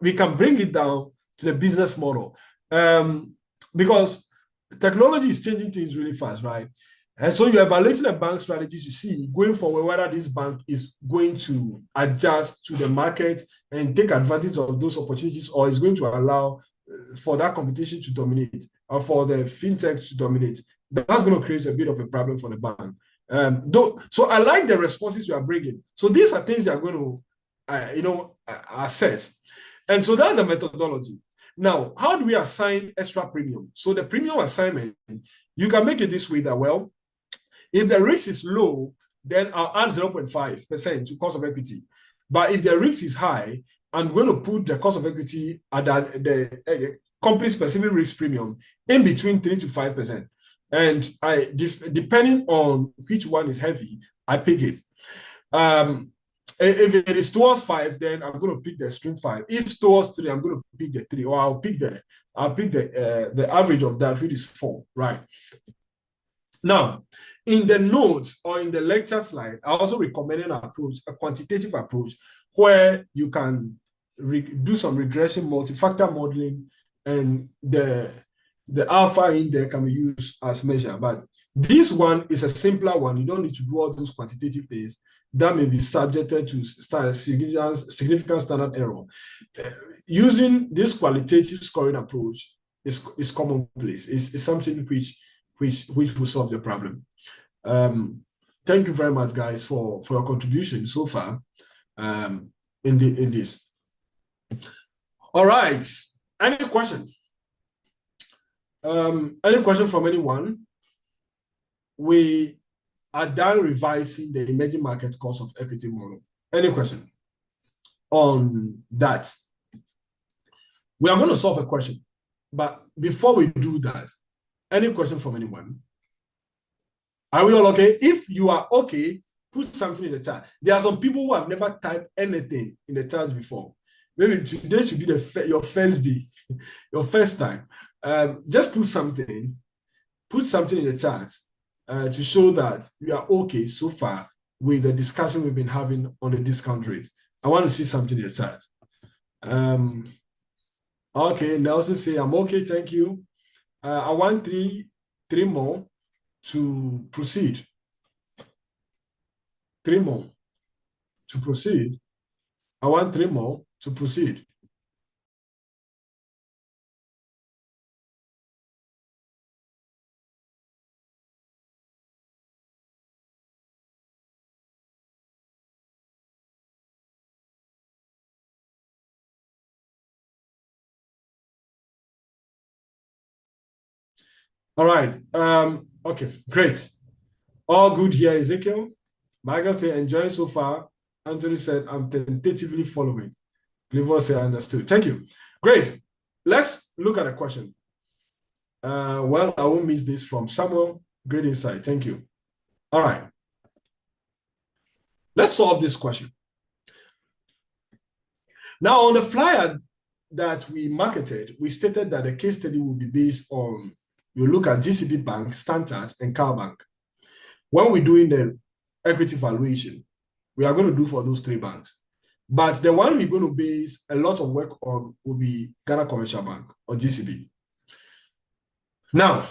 We can bring it down to the business model because technology is changing things really fast, right? And so you're evaluating a bank strategy to see going forward whether this bank is going to adjust to the market and take advantage of those opportunities, or is going to allow for that competition to dominate or for the fintechs to dominate. That's going to create a bit of a problem for the bank. So I like the responses you are bringing. So these are things you are going to, assess. And so that's a methodology. Now, how do we assign extra premium? So the premium assignment, you can make it this way that, well, if the risk is low, then I'll add 0.5% to cost of equity. But if the risk is high, I'm going to put the cost of equity at the company-specific risk premium in between 3 to 5%. And depending on which one is heavy, I pick it. If it is towards 5, then I'm going to pick the extreme 5. If towards 3, I'm going to pick the 3, or I'll pick the average of that, which is 4, right? Now, in the notes or in the lecture slide, I also recommend an approach, a quantitative approach, where you can do some regression, multi-factor modeling, and the alpha in there can be used as measure. But this one is a simpler one. You don't need to do all those quantitative things that may be subjected to significant standard error. Using this qualitative scoring approach is commonplace. It's something which will solve your problem. Thank you very much, guys, for your contribution so far in this. All right. Any questions? Any question from anyone? We are done revising the emerging market cost of equity model. Any question on that? We are going to solve a question, but before we do that, any question from anyone? Are we all okay? If you are okay, put something in the chat. There are some people who have never typed anything in the chat before. Maybe today should be your first day, your first time. Just put something in the chat to show that we are okay so far with the discussion we've been having on the discount rate. I want to see something in the chat. Okay, Nelson say I'm okay, thank you. I want three more to proceed. 3 more to proceed. I want 3 more to proceed. All right. Okay, great. All good here, Ezekiel. Michael said, enjoying so far. Anthony said, I'm tentatively following. Clifford said, understood. Thank you. Great. Let's look at a question. Well, I won't miss this from Samuel. Great insight. Thank you. All right. Let's solve this question. Now, on the flyer that we marketed, we stated that the case study will be based on, you look at GCB Bank, Standard, and Cal Bank. When we're doing the equity valuation, we are going to do for those 3 banks. But the one we're going to base a lot of work on will be Ghana Commercial Bank or GCB. Now,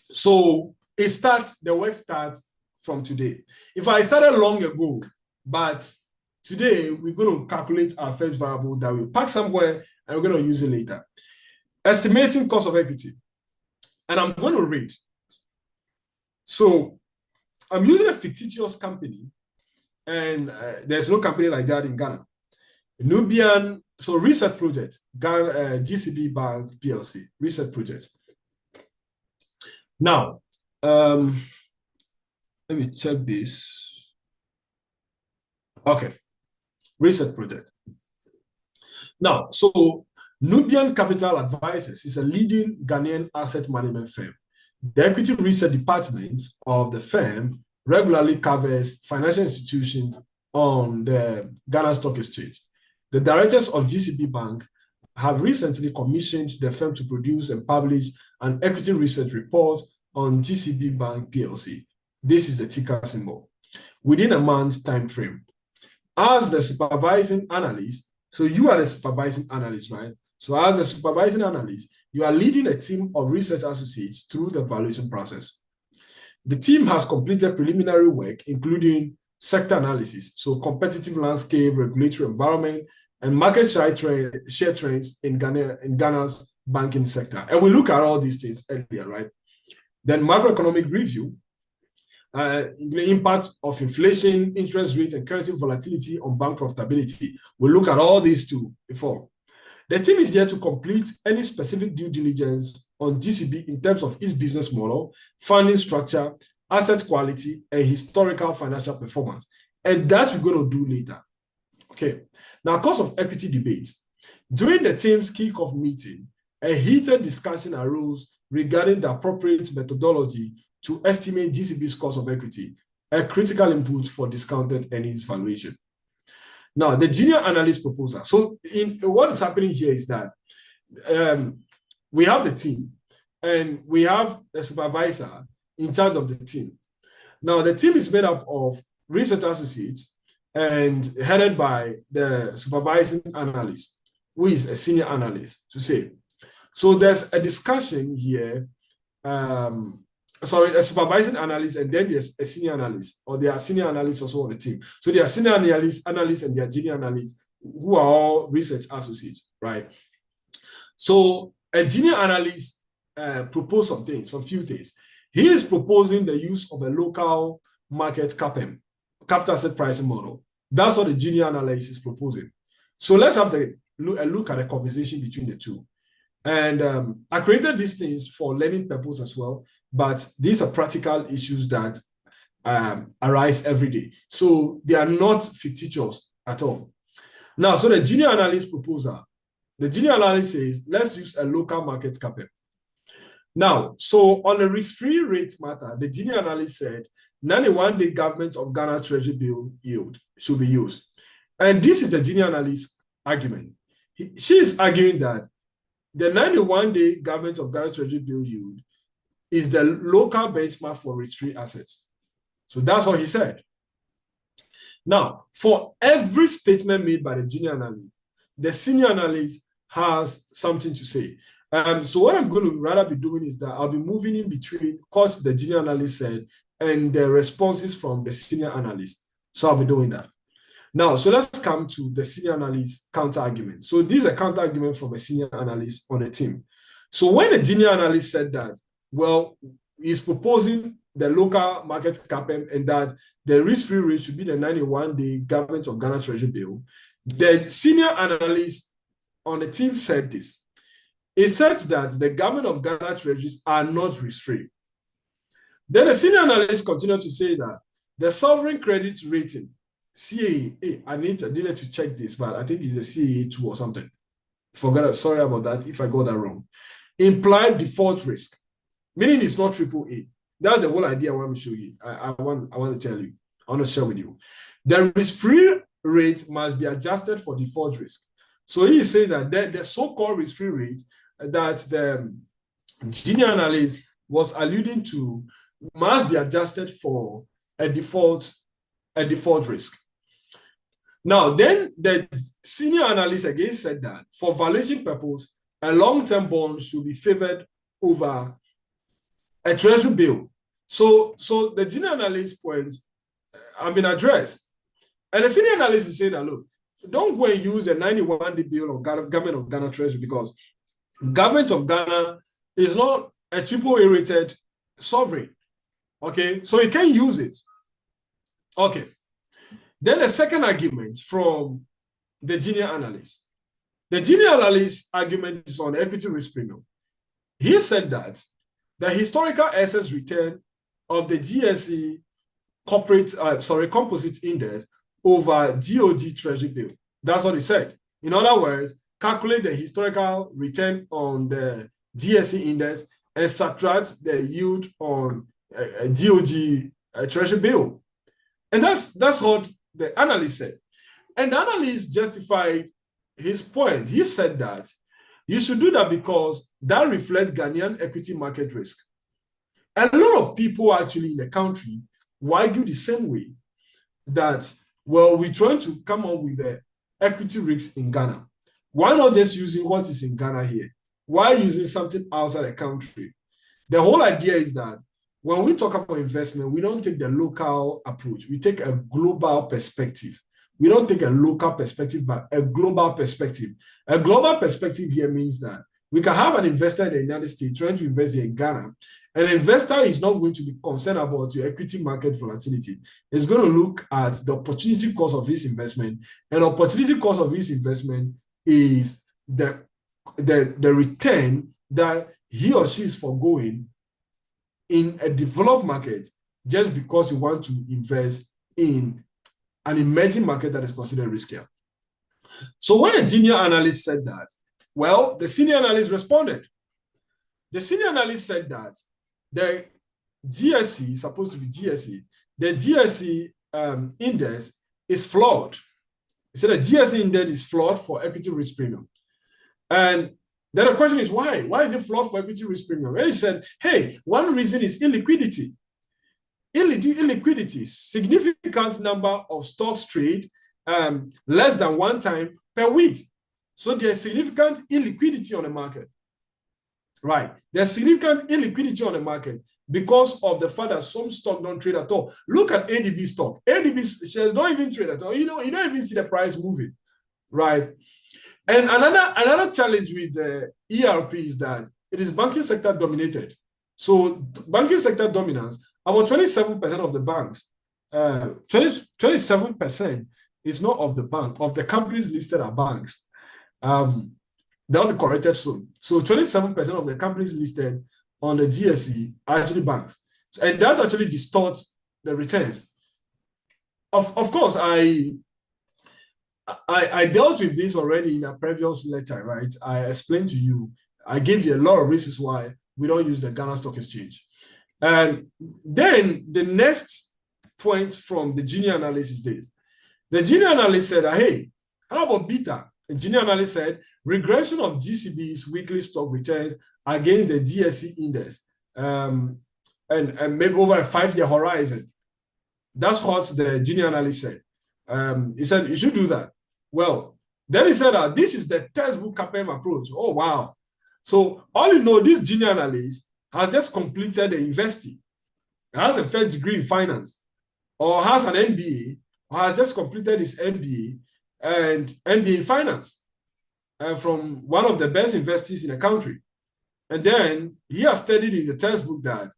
so the work starts from today. If I started long ago, but today we're going to calculate our first variable that we'll pack somewhere and we're going to use it later. Estimating cost of equity. And I'm going to read. So I'm using a fictitious company, and there's no company like that in Ghana. Nubian, so research project, Ghana, GCB Bank PLC, research project. Now, let me check this. Okay, research project. Now, so Nubian Capital Advisors is a leading Ghanaian asset management firm. The equity research department of the firm regularly covers financial institutions on the Ghana Stock Exchange. The directors of GCB Bank have recently commissioned the firm to produce and publish an equity research report on GCB Bank PLC. This is the ticker symbol, within a month's time frame. As the supervising analyst, so you are the supervising analyst, right? So as the supervising analyst, you are leading a team of research associates through the valuation process. The team has completed preliminary work, including sector analysis, so competitive landscape, regulatory environment, and market share trends in Ghana's banking sector. And we look at all these things earlier, right? Then macroeconomic review, the impact of inflation, interest rates, and currency volatility on bank profitability. We look at all these too before. The team is here to complete any specific due diligence on GCB in terms of its business model, funding structure, asset quality, and historical financial performance. And that we're going to do later. Okay. Now, cost of equity debates. During the team's kickoff meeting, a heated discussion arose regarding the appropriate methodology to estimate GCB's cost of equity, a critical input for discounted earnings valuation. Now, the junior analyst proposal. So what is happening here is that we have the team and we have a supervisor in charge of the team. Now, the team is made up of research associates and headed by the supervising analyst, who is a senior analyst, to say. So there's a discussion here, a supervising analyst, and then there's a senior analyst, or there are senior analysts also on the team. So there are senior analysts, and there are junior analysts who are all research associates, right? So a junior analyst proposed some few things. He is proposing the use of a local market CAPM, capital asset pricing model. That's what the junior analyst is proposing. So let's have a look at a conversation between the two. And I created these things for learning purpose as well, but these are practical issues that arise every day. So they are not fictitious at all. Now, so the junior analyst proposal, the junior analyst says, let's use a local market cap. Now, so on the risk-free rate matter, the junior analyst said 91-day government of Ghana Treasury bill yield should be used. And this is the junior analyst argument. She is arguing that the 91-day government of Ghana Treasury bill yield is the local benchmark for risk-free assets. So that's what he said. Now, for every statement made by the junior analyst, the senior analyst has something to say. So what I'm going to rather be doing is that I'll be moving in between what the junior analyst said and the responses from the senior analyst. So I'll be doing that. Now, so let's come to the senior analyst counter argument. So this is a counter argument from a senior analyst on the team. So when the junior analyst said that, well, he's proposing the local market cap and that the risk-free rate should be the 91-day government of Ghana Treasury bill, the senior analyst on the team said this. He said that the government of Ghana treasuries are not risk-free. Then the senior analyst continued to say that the sovereign credit rating, CAA, I needed to check this, but I think it's a CAA2 or something. Sorry about that if I got that wrong. Implied default risk, meaning it's not AAA. That's the whole idea I want to show you. I want to tell you. I want to share with you. The risk-free rate must be adjusted for default risk. So he is saying that the so-called risk-free rate that the junior analyst was alluding to must be adjusted for a default risk. Now, then the senior analyst again said that for valuation purpose, a long-term bond should be favored over a treasury bill. So the junior analyst point have been addressed. And the senior analyst is saying that, look, don't go and use a 91-day bill of government of Ghana treasury because government of Ghana is not a AAA rated sovereign. Okay, so you can use it. Okay. Then the second argument from the junior analyst. The junior analyst argument is on equity risk premium. He said that the historical excess return of the GSE composite index over GOG treasury bill. That's what he said. In other words, calculate the historical return on the GSE index and subtract the yield on GOG treasury bill. And that's what the analyst said. And the analyst justified his point. He said that you should do that because that reflects Ghanaian equity market risk. And a lot of people actually in the country will argue the same way that, well, we're trying to come up with the equity risk in Ghana. Why not just using what is in Ghana here? Why using something outside the country? The whole idea is that when we talk about investment, we don't take the local approach. We take a global perspective. We don't take a local perspective, but a global perspective. A global perspective here means that we can have an investor in the United States trying to invest here in Ghana. An investor is not going to be concerned about your equity market volatility. It's going to look at the opportunity cost of his investment. And opportunity cost of his investment is the return that he or she is foregoing in a developed market just because you want to invest in an emerging market that is considered riskier. So when a junior analyst said that, well, the senior analyst responded. The senior analyst said that the GSE, supposed to be GSE, the GSE index is flawed. He said the GSE index is flawed for equity risk premium. And then the question is why? Why is it flawed for equity risk premium? And he said, hey, one reason is illiquidity. Illiquidity, significant number of stocks trade less than one time per week. So there's significant illiquidity on the market. Right. There's significant illiquidity on the market because of the fact that some stock don't trade at all. Look at ADB stock. ADB shares don't even trade at all. You don't even see the price moving. Right. And another challenge with the ERP is that it is banking sector dominated. So banking sector dominance, about 27% of the banks, 27% is not of the bank, of the companies listed are banks. They'll be corrected soon. So 27% of the companies listed on the GSE are actually banks. And that actually distorts the returns. Of course, I dealt with this already in a previous lecture, right? I explained to you, I gave you a lot of reasons why we don't use the Ghana Stock Exchange. And then the next point from the junior analyst is this. The junior analyst said, hey, how about beta? The junior analyst said, regression of GCB's weekly stock returns against the GSE index, and maybe over a 5-year horizon. That's what the junior analyst said. He said, you should do that. Well, then he said that this is the textbook CAPM approach. Oh, wow. So all you know, this junior analyst has just completed the university, has a first degree in finance, or has an MBA, or has just completed his MBA and MBA in finance from one of the best universities in the country. And then he has studied in the textbook that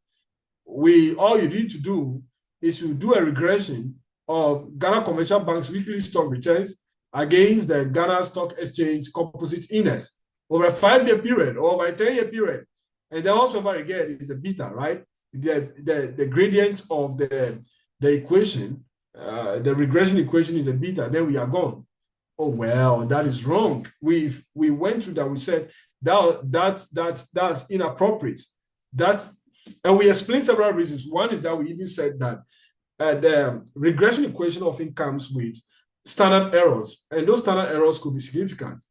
all you need to do is to do a regression of Ghana Commercial Bank's weekly stock returns against the Ghana Stock Exchange Composite Index over a 5-year period or over a 10-year period. And then also what you get is a beta, right? The gradient of the equation, the regression equation is a beta, then we are gone. Oh, well, that is wrong. We went through that. We said that's inappropriate. And we explained several reasons. One is that we even said that the regression equation often comes with standard errors, and those standard errors could be significant.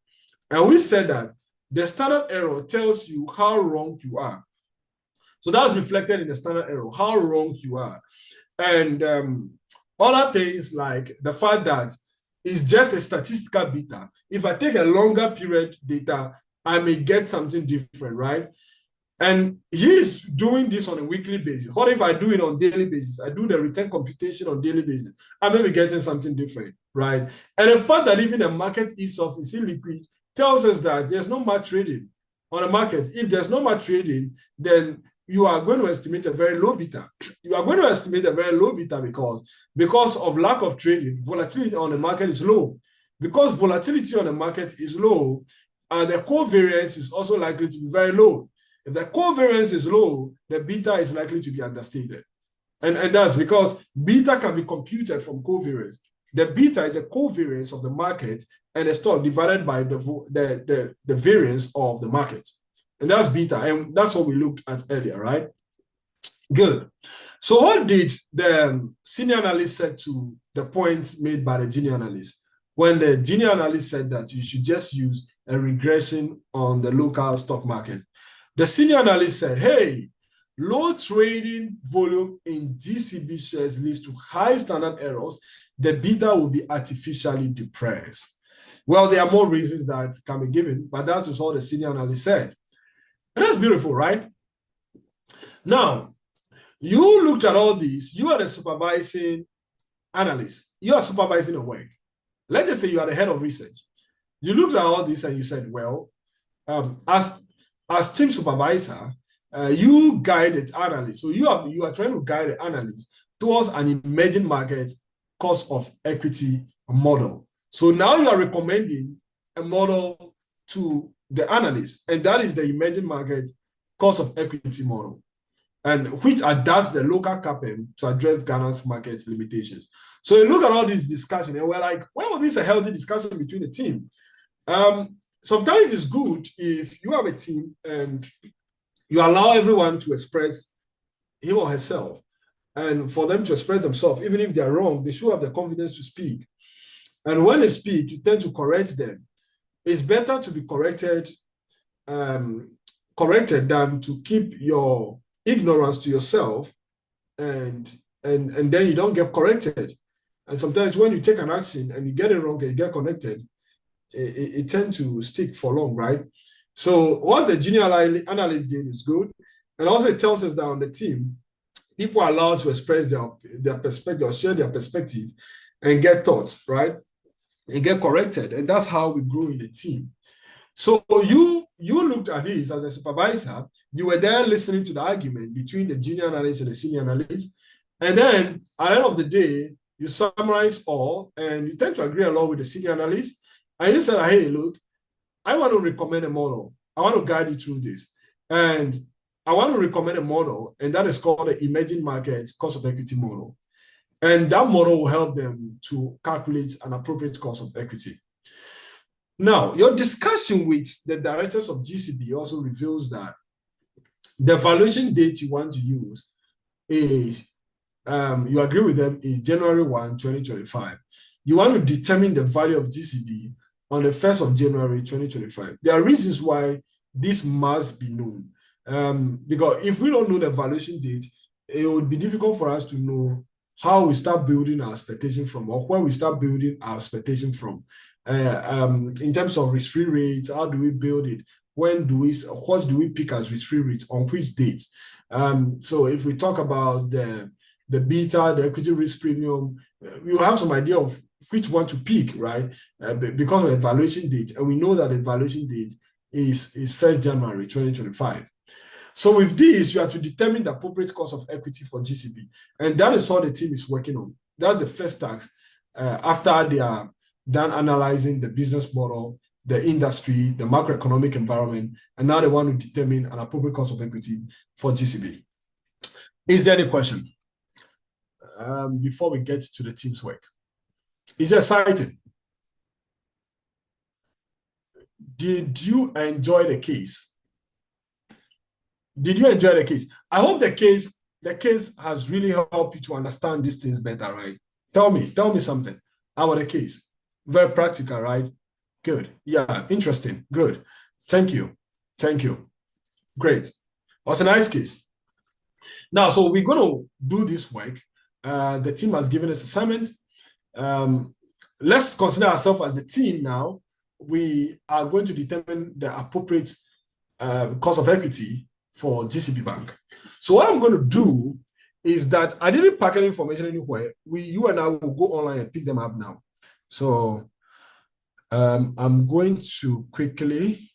And we said that the standard error tells you how wrong you are. So that's reflected in the standard error, how wrong you are. And other things like the fact that it's just a statistical beta. If I take a longer period data, I may get something different, right? And he's doing this on a weekly basis. What if I do it on daily basis? I do the return computation on daily basis. I may be getting something different, right? And the fact that even the market itself is illiquid tells us that there's no much trading on the market. If there's no much trading, then you are going to estimate a very low beta. You are going to estimate a very low beta because of lack of trading, volatility on the market is low. Because volatility on the market is low, the covariance is also likely to be very low. If the covariance is low, the beta is likely to be understated. And that's because beta can be computed from covariance. The beta is the covariance of the market and the stock divided by the variance of the market. And that's beta. And that's what we looked at earlier, right? Good. So what did the senior analyst say to the point made by the junior analyst? When the junior analyst said that you should just use a regression on the local stock market, the senior analyst said, hey, low trading volume in GCB shares leads to high standard errors. The beta will be artificially depressed. Well, there are more reasons that can be given, but that's just all the senior analyst said. And that's beautiful, right? Now, you looked at all these. You are the supervising analyst. You are supervising a work. Let's just say you are the head of research. You looked at all this and you said, well, as team supervisor, you guide the analyst. So you are trying to guide the analyst towards an emerging market cost of equity model. So now you are recommending a model to the analyst, and that is the emerging market cost of equity model, and which adapts the local CAPM to address Ghana's market limitations. So you look at all this discussion, and we're like, well, this is a healthy discussion between the team. Sometimes it's good if you have a team and you allow everyone to express him or herself, and for them to express themselves, even if they're wrong, they should have the confidence to speak. And when they speak, you tend to correct them. It's better to be corrected than to keep your ignorance to yourself, and then you don't get corrected. And sometimes when you take an action and you get it wrong and you get corrected, it tends to stick for long, right? So what the junior analyst did is good. And also it tells us that on the team, people are allowed to express their perspective or share their perspective and get thoughts, right? And get corrected. And that's how we grow in the team. So you looked at this as a supervisor. You were there listening to the argument between the junior analyst and the senior analyst. And then at the end of the day, you summarize all and you tend to agree a lot with the senior analyst. And you said, hey, look, I want to recommend a model. I want to guide you through this. And I want to recommend a model, and that is called the emerging market cost of equity model. And that model will help them to calculate an appropriate cost of equity. Now, your discussion with the directors of GCB also reveals that the valuation date you want to use is, you agree with them, is January 1, 2025. You want to determine the value of GCB on the 1st of January 2025. There are reasons why this must be known. Because if we don't know the valuation date, it would be difficult for us to know how we start building our expectation from, or where we start building our expectation from. In terms of risk-free rates, how do we build it? What do we pick as risk-free rates on which dates? So if we talk about the beta, the equity risk premium, you have some idea of which one to pick, right? Because of the valuation date. And we know that the valuation date is 1st January 2025. So with this, you have to determine the appropriate cost of equity for GCB. And that is all the team is working on. That's the first task after they are done analyzing the business model, the industry, the macroeconomic environment, and now they want to determine an appropriate cost of equity for GCB. Is there any question before we get to the team's work? Is it exciting? Did you enjoy the case? Did you enjoy the case? I hope the case has really helped you to understand these things better, right? Tell me something about the case. Very practical, right? Good. Yeah, interesting. Good. Thank you. Great. It was a nice case. Now, so we're going to do this work. The team has given us assignment. Let's consider ourselves as the team now. We are going to determine the appropriate cost of equity for GCB Bank. So what I'm going to do is that I didn't pack any information anywhere. You and I will go online and pick them up now. So I'm going to quickly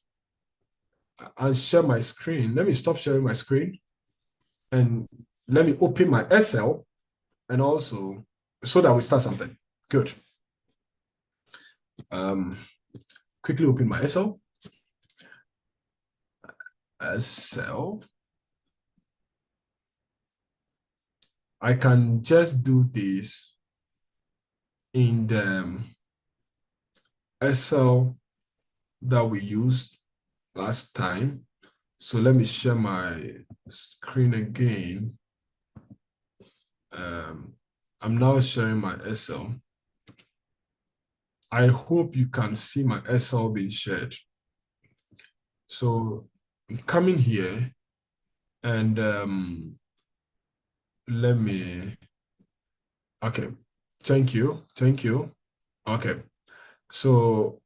share my screen. Let me stop sharing my screen and let me open my Excel, and also so that we start something. Good. Quickly open my Excel. I can just do this in the Excel that we used last time. So let me share my screen again. I'm now sharing my Excel. I hope you can see my Excel being shared. So I'm coming here and let me, okay, thank you. Okay, so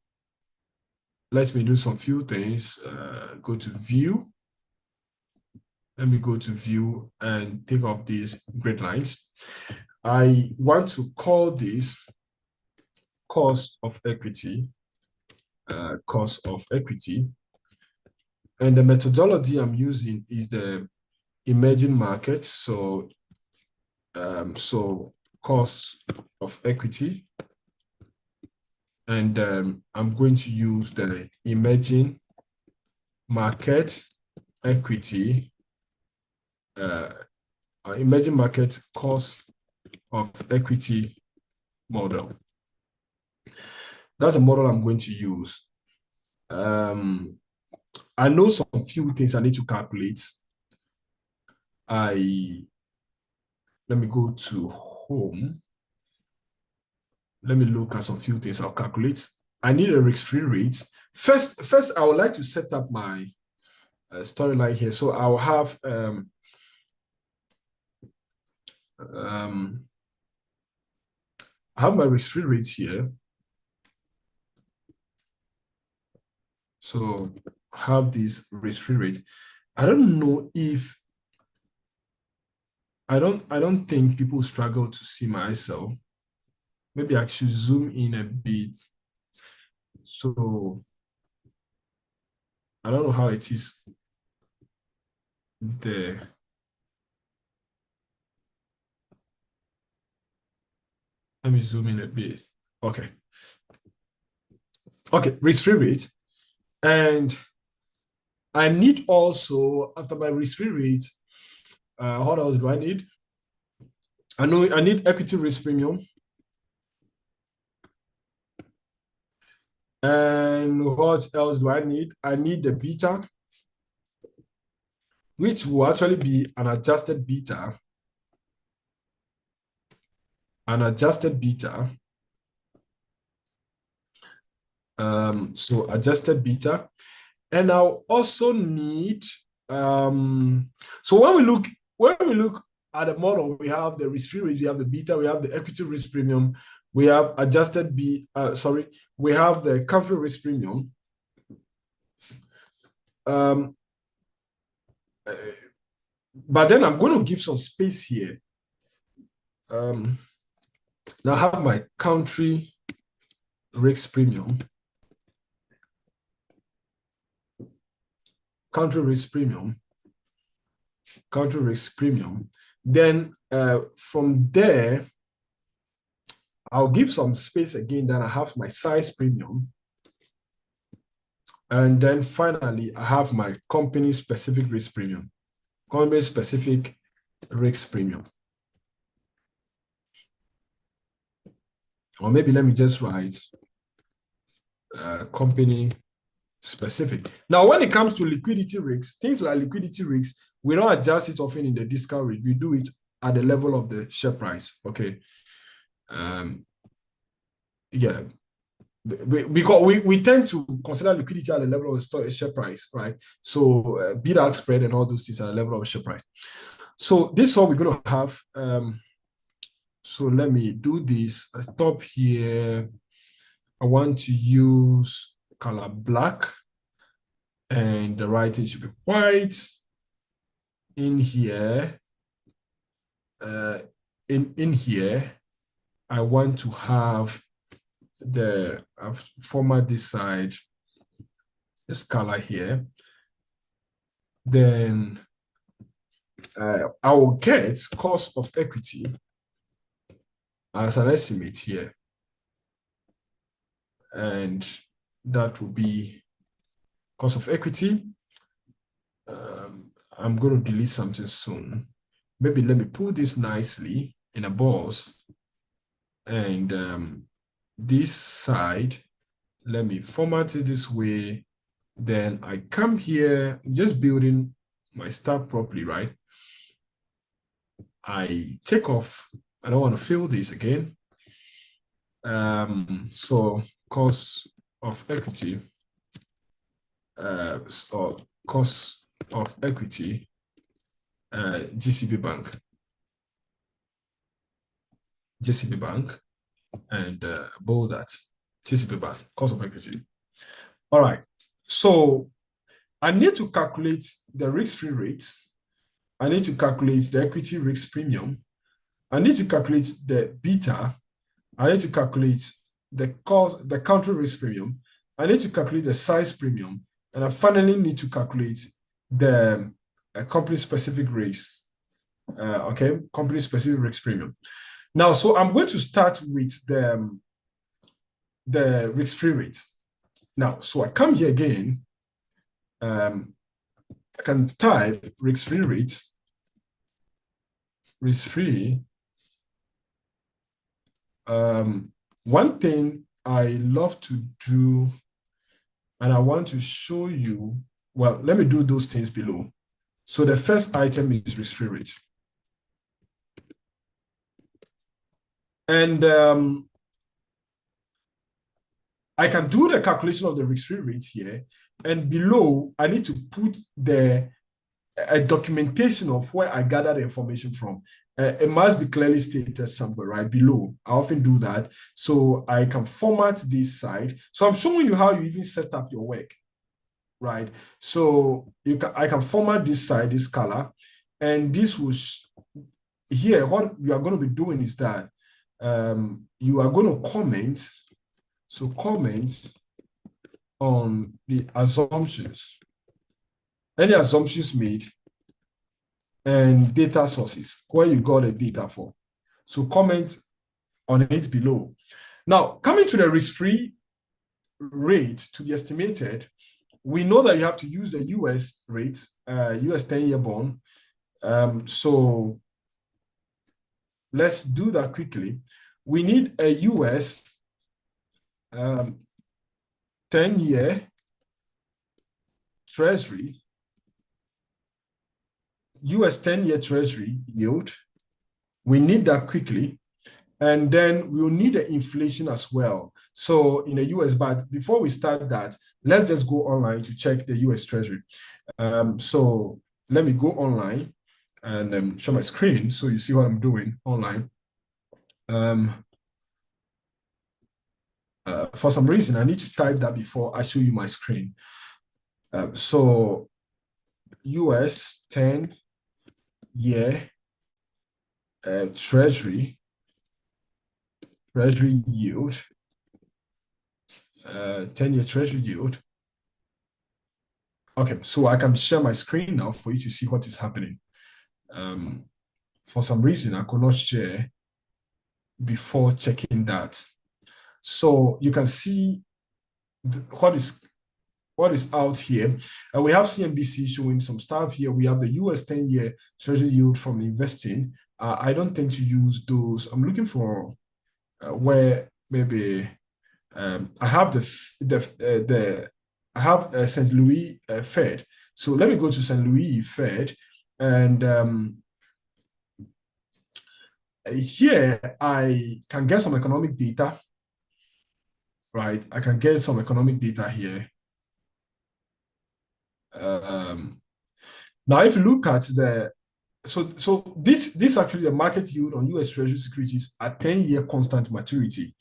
let me do some few things. Go to view. Let me go to view and take off these grid lines. I want to call this cost of equity, and the methodology I'm using is the emerging market. So cost of equity, and I'm going to use the emerging market equity, emerging market cost of equity model. That's a model I'm going to use. I know some few things I need to calculate. Let me go to home. Let me look at some few things I'll calculate. I need a risk-free rate. First, I would like to set up my storyline here. So I'll have I have my risk-free rate here. So have this risk-free rate. I don't know if I don't think people struggle to see my Excel. Maybe I should zoom in a bit. So I don't know how it is there. Let me zoom in a bit. Okay, risk-free rate. And I need also, after my risk-free rate, what else do I need? I know I need equity risk premium. And what else do I need? I need the beta, which will actually be an adjusted beta. An adjusted beta. So adjusted beta. And I'll also need, so when we look at the model, we have the risk-free rate, we have the beta, we have the equity risk premium, we have adjusted we have the country risk premium. But then I'm going to give some space here. Now I have my country risk premium. Country risk premium. Country risk premium. Then from there, I'll give some space again. Then I have my size premium. And then finally, I have my company specific risk premium. Company specific risk premium. Or maybe let me just write company specific. Now, when it comes to liquidity risks, things like liquidity risks, we don't adjust it often in the discount rate. We do it at the level of the share price. Okay. Yeah. Because we tend to consider liquidity at the level of the share price, right? So bid-ask spread and all those things at the level of share price. So this is what we're going to have. So let me do this. At the top here, I want to use color black, and the writing should be white. In here, in here, I want to have format this side, this color here. Then I will get cost of equity as an estimate here. And that will be cost of equity. I'm going to delete something soon. Maybe let me put this nicely in a box. And this side, let me format it this way. Then I come here, just building my stuff properly, right? I take off. I don't want to fill this again. So cost of equity, or cost of equity, GCB Bank, and bold that, GCB Bank, cost of equity. All right, so I need to calculate the risk-free rates. I need to calculate the equity risk premium. I need to calculate the beta. I need to calculate the cost, the country risk premium. I need to calculate the size premium. And I finally need to calculate the company specific risk. Okay, company specific risk premium. Now, so I'm going to start with the risk-free rate. Now, so I come here again. I can type risk-free rate, risk-free. One thing I love to do, and I want to show you, well, let me do those things below. So the first item is risk-free rate. And I can do the calculation of the risk-free rate here. And below, I need to put a documentation of where I gather the information from. It must be clearly stated somewhere right below. I often do that. So I can format this side. So I'm showing you how you even set up your work, right? So I can format this side, this color, and this was here. What you are going to be doing is that you are going to comment. So comment on the assumptions, any assumptions made, and data sources, where you got the data for. So comment on it below. Now, coming to the risk-free rate to be estimated, we know that you have to use the US rate, US 10-year bond. So let's do that quickly. We need a US 10-year Treasury, US 10-year Treasury yield. We need that quickly. And then we'll need the inflation as well. So in the US, but before we start that, let's just go online to check the US Treasury. So let me go online and show my screen so you see what I'm doing online. For some reason, I need to type that before I show you my screen. So US 10-year Treasury yield, 10-year Treasury yield. Okay, so I can share my screen now for you to see what is happening. For some reason, I could not share before checking that. So you can see what is out here. We have CNBC showing some stuff here. We have the US 10-year Treasury yield from investing. I don't tend to use those. I'm looking for where maybe I have I have St. Louis Fed. So let me go to St. Louis Fed, and here I can get some economic data, right? I can get some economic data here. Now, if you look at this actually the market yield on US Treasury securities at 10-year constant maturity,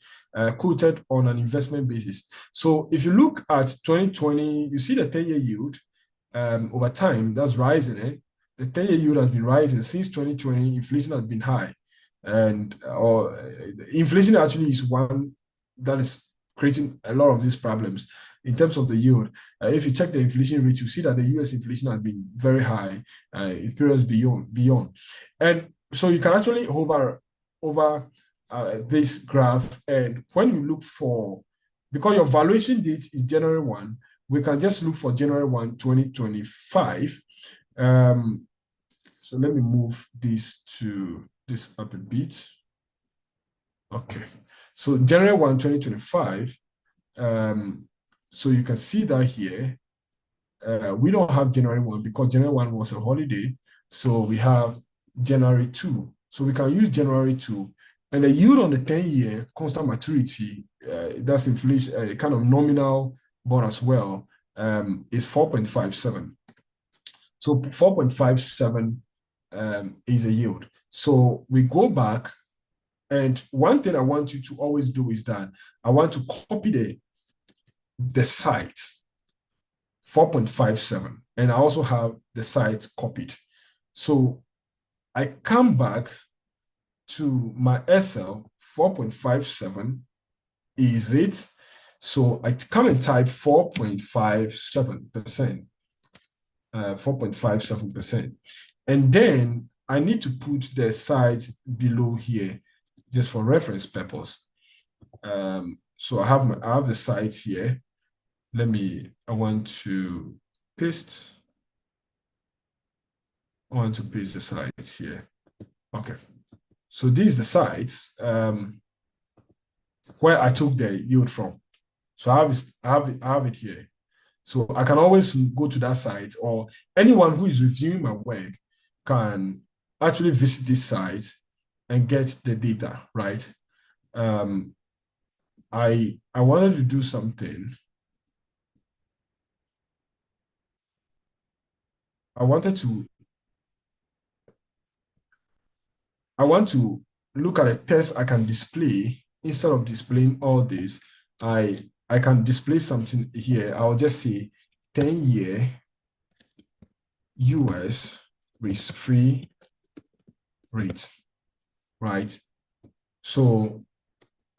quoted on an investment basis. So if you look at 2020, you see the 10-year yield over time that's rising. The 10-year yield has been rising since 2020. Inflation has been high, and inflation actually is one that is creating a lot of these problems in terms of the yield. If you check the inflation rate, you see that the US inflation has been very high in periods beyond. And so you can actually hover over this graph. And when you look for, because your valuation date is January 1, we can just look for January 1, 2025. So let me move this up a bit. Okay. So January 1, 2025, so you can see that here. We don't have January 1 because January 1 was a holiday. So we have January 2. So we can use January 2. And the yield on the 10-year constant maturity, that's inflation, kind of nominal bond as well, is 4.57. So 4.57 is a yield. So we go back. And one thing I want you to always do is that I want to copy the site 4.57, and I also have the site copied. So I come back to my Excel. 4.57 is it. So I come and type 4.57%, 4.57%, and then I need to put the site below here, just for reference purpose. So I have the sites here. I want to paste the sites here. Okay. So these are the sites where I took the yield from. So I have it here. So I can always go to that site, or anyone who is reviewing my work can actually visit this site and get the data, right? I wanted to do something. I want to look at a test I can display. Instead of displaying all this, I can display something here. I'll just say 10-year US risk-free rate, right? So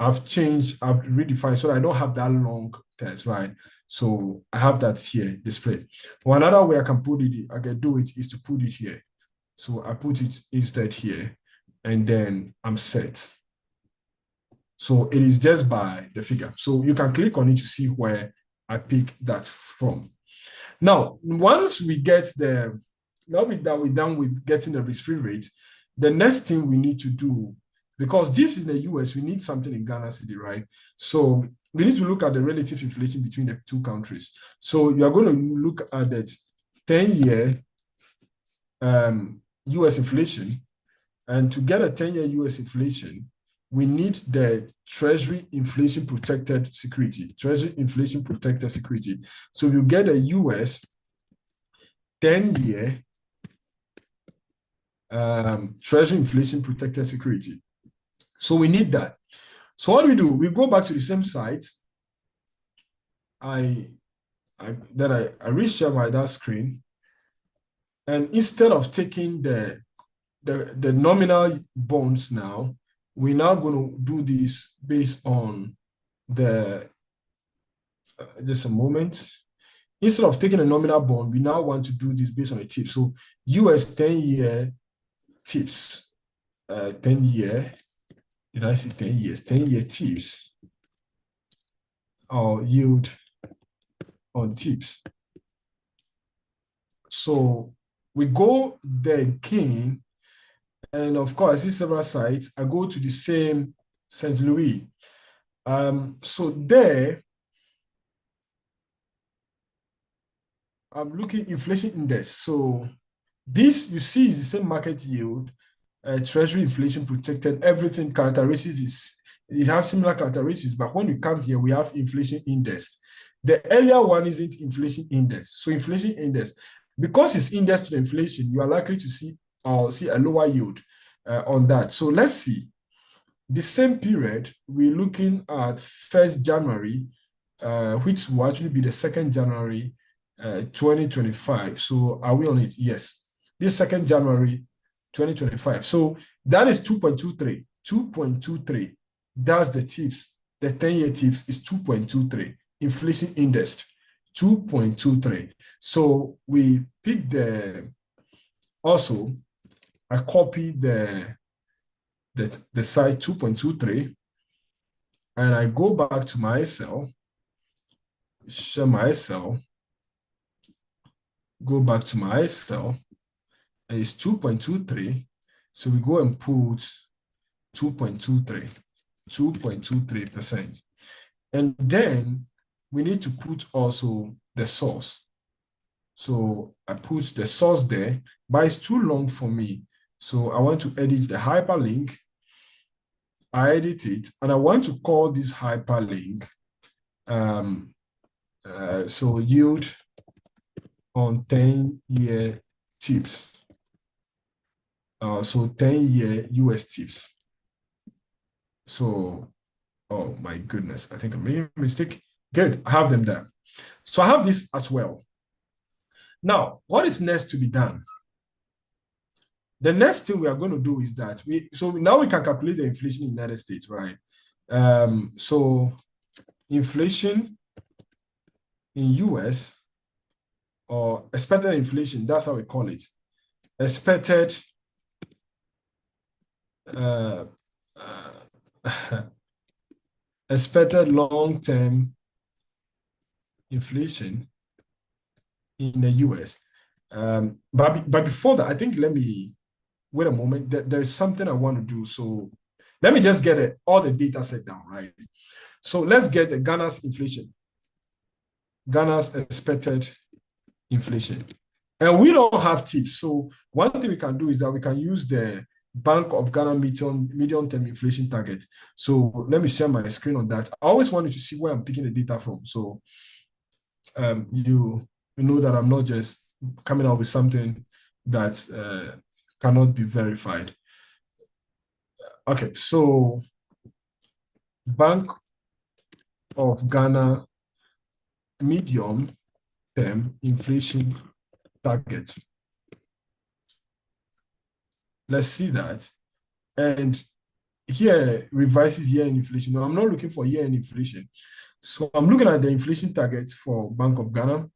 I've redefined, so I don't have that long test, right? So I have that here displayed. One other way I can do it is to put it here. So I put it instead here, and then I'm set. So it is just by the figure. So you can click on it to see where I pick that from. Now, once we get the, now that we're done with getting the risk-free rate, the next thing we need to do, because this is the US, we need something in Ghana City, right? So we need to look at the relative inflation between the two countries. So you are going to look at that 10-year US inflation. And to get a 10-year US inflation, we need the Treasury inflation protected security, Treasury inflation protected security. So you get a US 10-year Treasury inflation protected security. So we need that. So what do? We go back to the same site. I reshare my that screen. And instead of taking the nominal bonds now, we're now going to do this based on the, just a moment. Instead of taking a nominal bond, we now want to do this based on a tip. So US 10-year tips, 10-year, did I say 10 years? 10-year tips or yield on tips. So we go there again, and of course, these several sites, I go to the same St. Louis. So there, I'm looking inflation index. So this, you see, is the same market yield, Treasury inflation protected, everything characteristics is, it has similar characteristics, but when we come here, we have inflation index. The earlier one isn't inflation index. So inflation index, because it's indexed to the inflation, you are likely to see a lower yield on that. So let's see. The same period, we're looking at 1st January, which will actually be the 2nd January 2025. So are we on it? Yes. This 2nd January 2025. So that is 2.23. 2.23. That's the tips. The 10-year tips is 2.23. Inflation indexed 2.23. So we pick the, also, I copy the site 2.23, and I go back to my Excel, share my Excel, go back to my Excel, and it's 2.23. So we go and put 2.23, 2.23%. And then we need to put also the source. So I put the source there, but it's too long for me. So I want to edit the hyperlink. I edit it, and I want to call this hyperlink, so yield on 10-year tips. So 10-year US tips. So, oh my goodness, I think I made a mistake. Good, I have them there. So I have this as well. Now, what is next to be done? The next thing we are going to do is that so now we can calculate the inflation in the United States, right? So inflation in US, or expected inflation, that's how we call it. Expected expected long-term inflation in the US. But before that, I think, let me wait a moment. There is something I want to do. So let me just get all the data set down, right? So let's get the Ghana's inflation, Ghana's expected inflation. And we don't have tips. So one thing we can do is that we can use the Bank of Ghana medium-term inflation target. So let me share my screen on that. I always wanted to see where I'm picking the data from. So you know that I'm not just coming out with something that cannot be verified. Okay, so Bank of Ghana medium-term inflation target. Let's see that. And here revises year-end inflation. Now, I'm not looking for year-end inflation. So I'm looking at the inflation target for Bank of Ghana,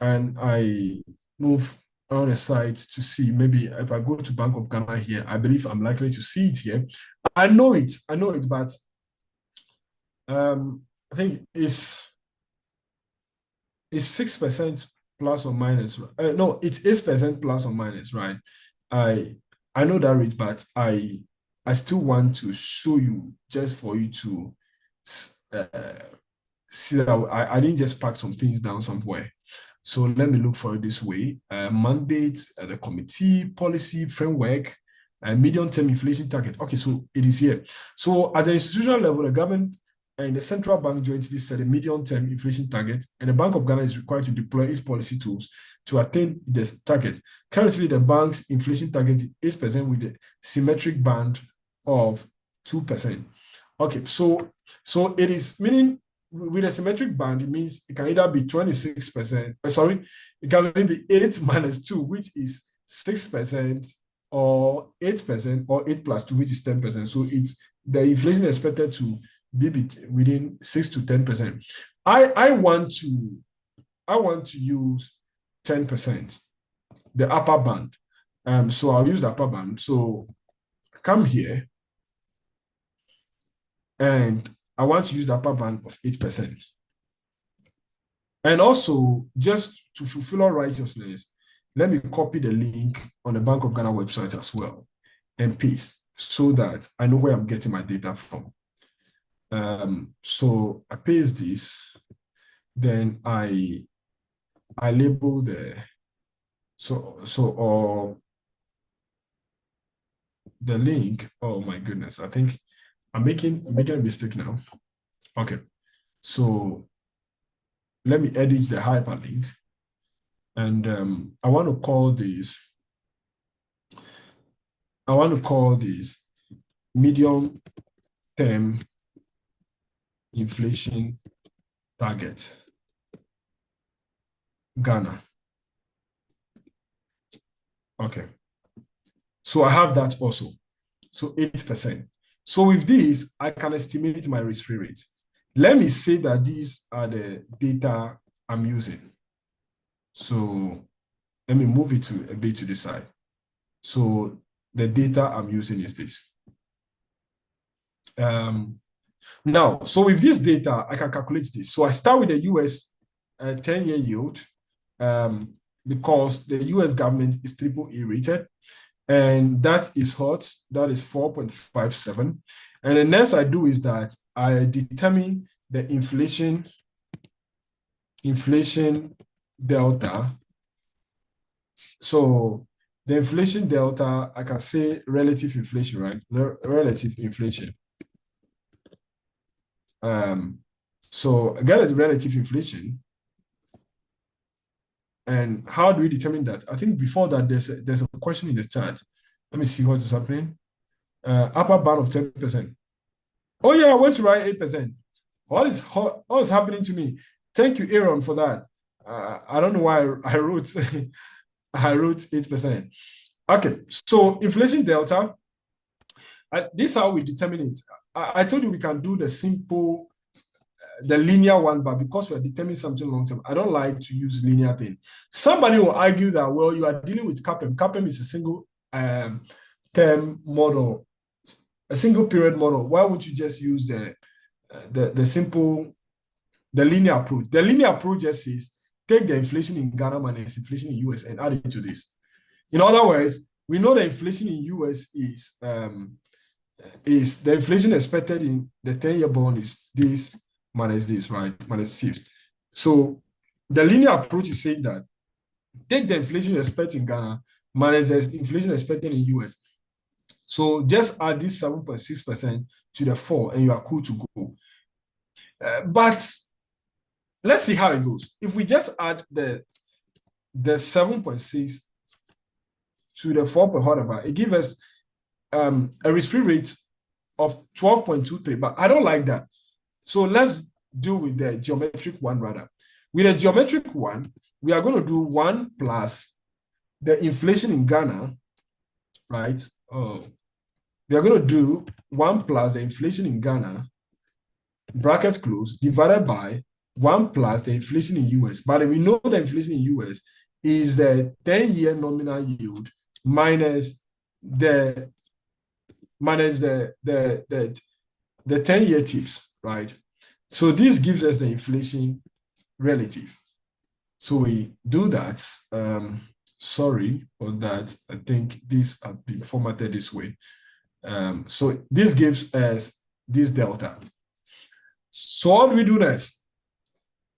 and I move on the site to see, maybe if I go to Bank of Ghana here, I believe I'm likely to see it here. I know it, but I think it's 6% plus or minus. No, it's 8% plus or minus, right? I know that rate, but I still want to show you just for you to see that I didn't just pack some things down somewhere. So let me look for it this way. Mandates, the committee, policy, framework, medium-term inflation target. Okay, so it is here. So at the institutional level, the government and the central bank jointly set a medium-term inflation target, and the Bank of Ghana is required to deploy its policy tools to attain this target. Currently, the bank's inflation target is 8% with a symmetric band of 2%. Okay, so it is meaning with a symmetric band, it means it can either be 26%, sorry, it can be 8 minus 2, which is 6%, or 8%, or 8 plus 2, which is 10%. So it's the inflation expected to be within 6 to 10%. I want to use 10%, the upper band. So I'll use the upper band. So come here, and I want to use the upper band of 8%. And also, just to fulfill all righteousness, let me copy the link on the Bank of Ghana website as well and paste so that I know where I'm getting my data from. So I paste this, then I label the the link. Oh my goodness, I think I'm making a mistake now. Okay, so let me edit the hyperlink, and I want to call this medium-term inflation target Ghana. Okay, so I have that also. So 8%. So with this, I can estimate my risk-free rate. Let me say that these are the data I'm using. So let me move it a bit to the side. So the data I'm using is this. Now, so with this data, I can calculate this. So I start with the US 10-year yield, because the US government is AAA rated, and that is hot. That is 4.57. And the next I do is that I determine the inflation delta. So the inflation delta, I can say relative inflation, right? Relative inflation. So I get the relative inflation. And how do we determine that? I think before that, there's a question in the chat. Let me see what is happening. Upper bound of 10%. Oh yeah, I went to write 8%. What is happening to me? Thank you, Aaron, for that. I don't know why I wrote 8%. Okay, so inflation delta. This is how we determine it. I told you we can do the simple, the linear one, but because we're determining something long term, I don't like to use linear thing. Somebody will argue that, well, you are dealing with CAPM. CAPM is a single term model, a single period model. Why would you just use the simple, the linear approach? The linear approach just says take the inflation in Ghana minus inflation in US and add it to this. In other words, we know the inflation in US is the inflation expected in the 10-year bond is this minus this, right? Minus 6. So the linear approach is saying that take the inflation expected in Ghana minus the inflation expected in US. So just add this 7.6% to the 4 and you are cool to go. But let's see how it goes. If we just add the 7.6 to the 4 whatever, it gives us a risk-free rate of 12.23, but I don't like that. So let's do with the geometric one rather. With a geometric one, we are going to do 1 plus the inflation in Ghana, right? Oh, we are going to do 1 plus the inflation in Ghana, bracket close, divided by 1 plus the inflation in US. But we know the inflation in US is the 10-year nominal yield minus the 10-year tips, right? So this gives us the inflation relative. So we do that. Sorry for that. I think this has been formatted this way. So this gives us this delta. So what do we do next?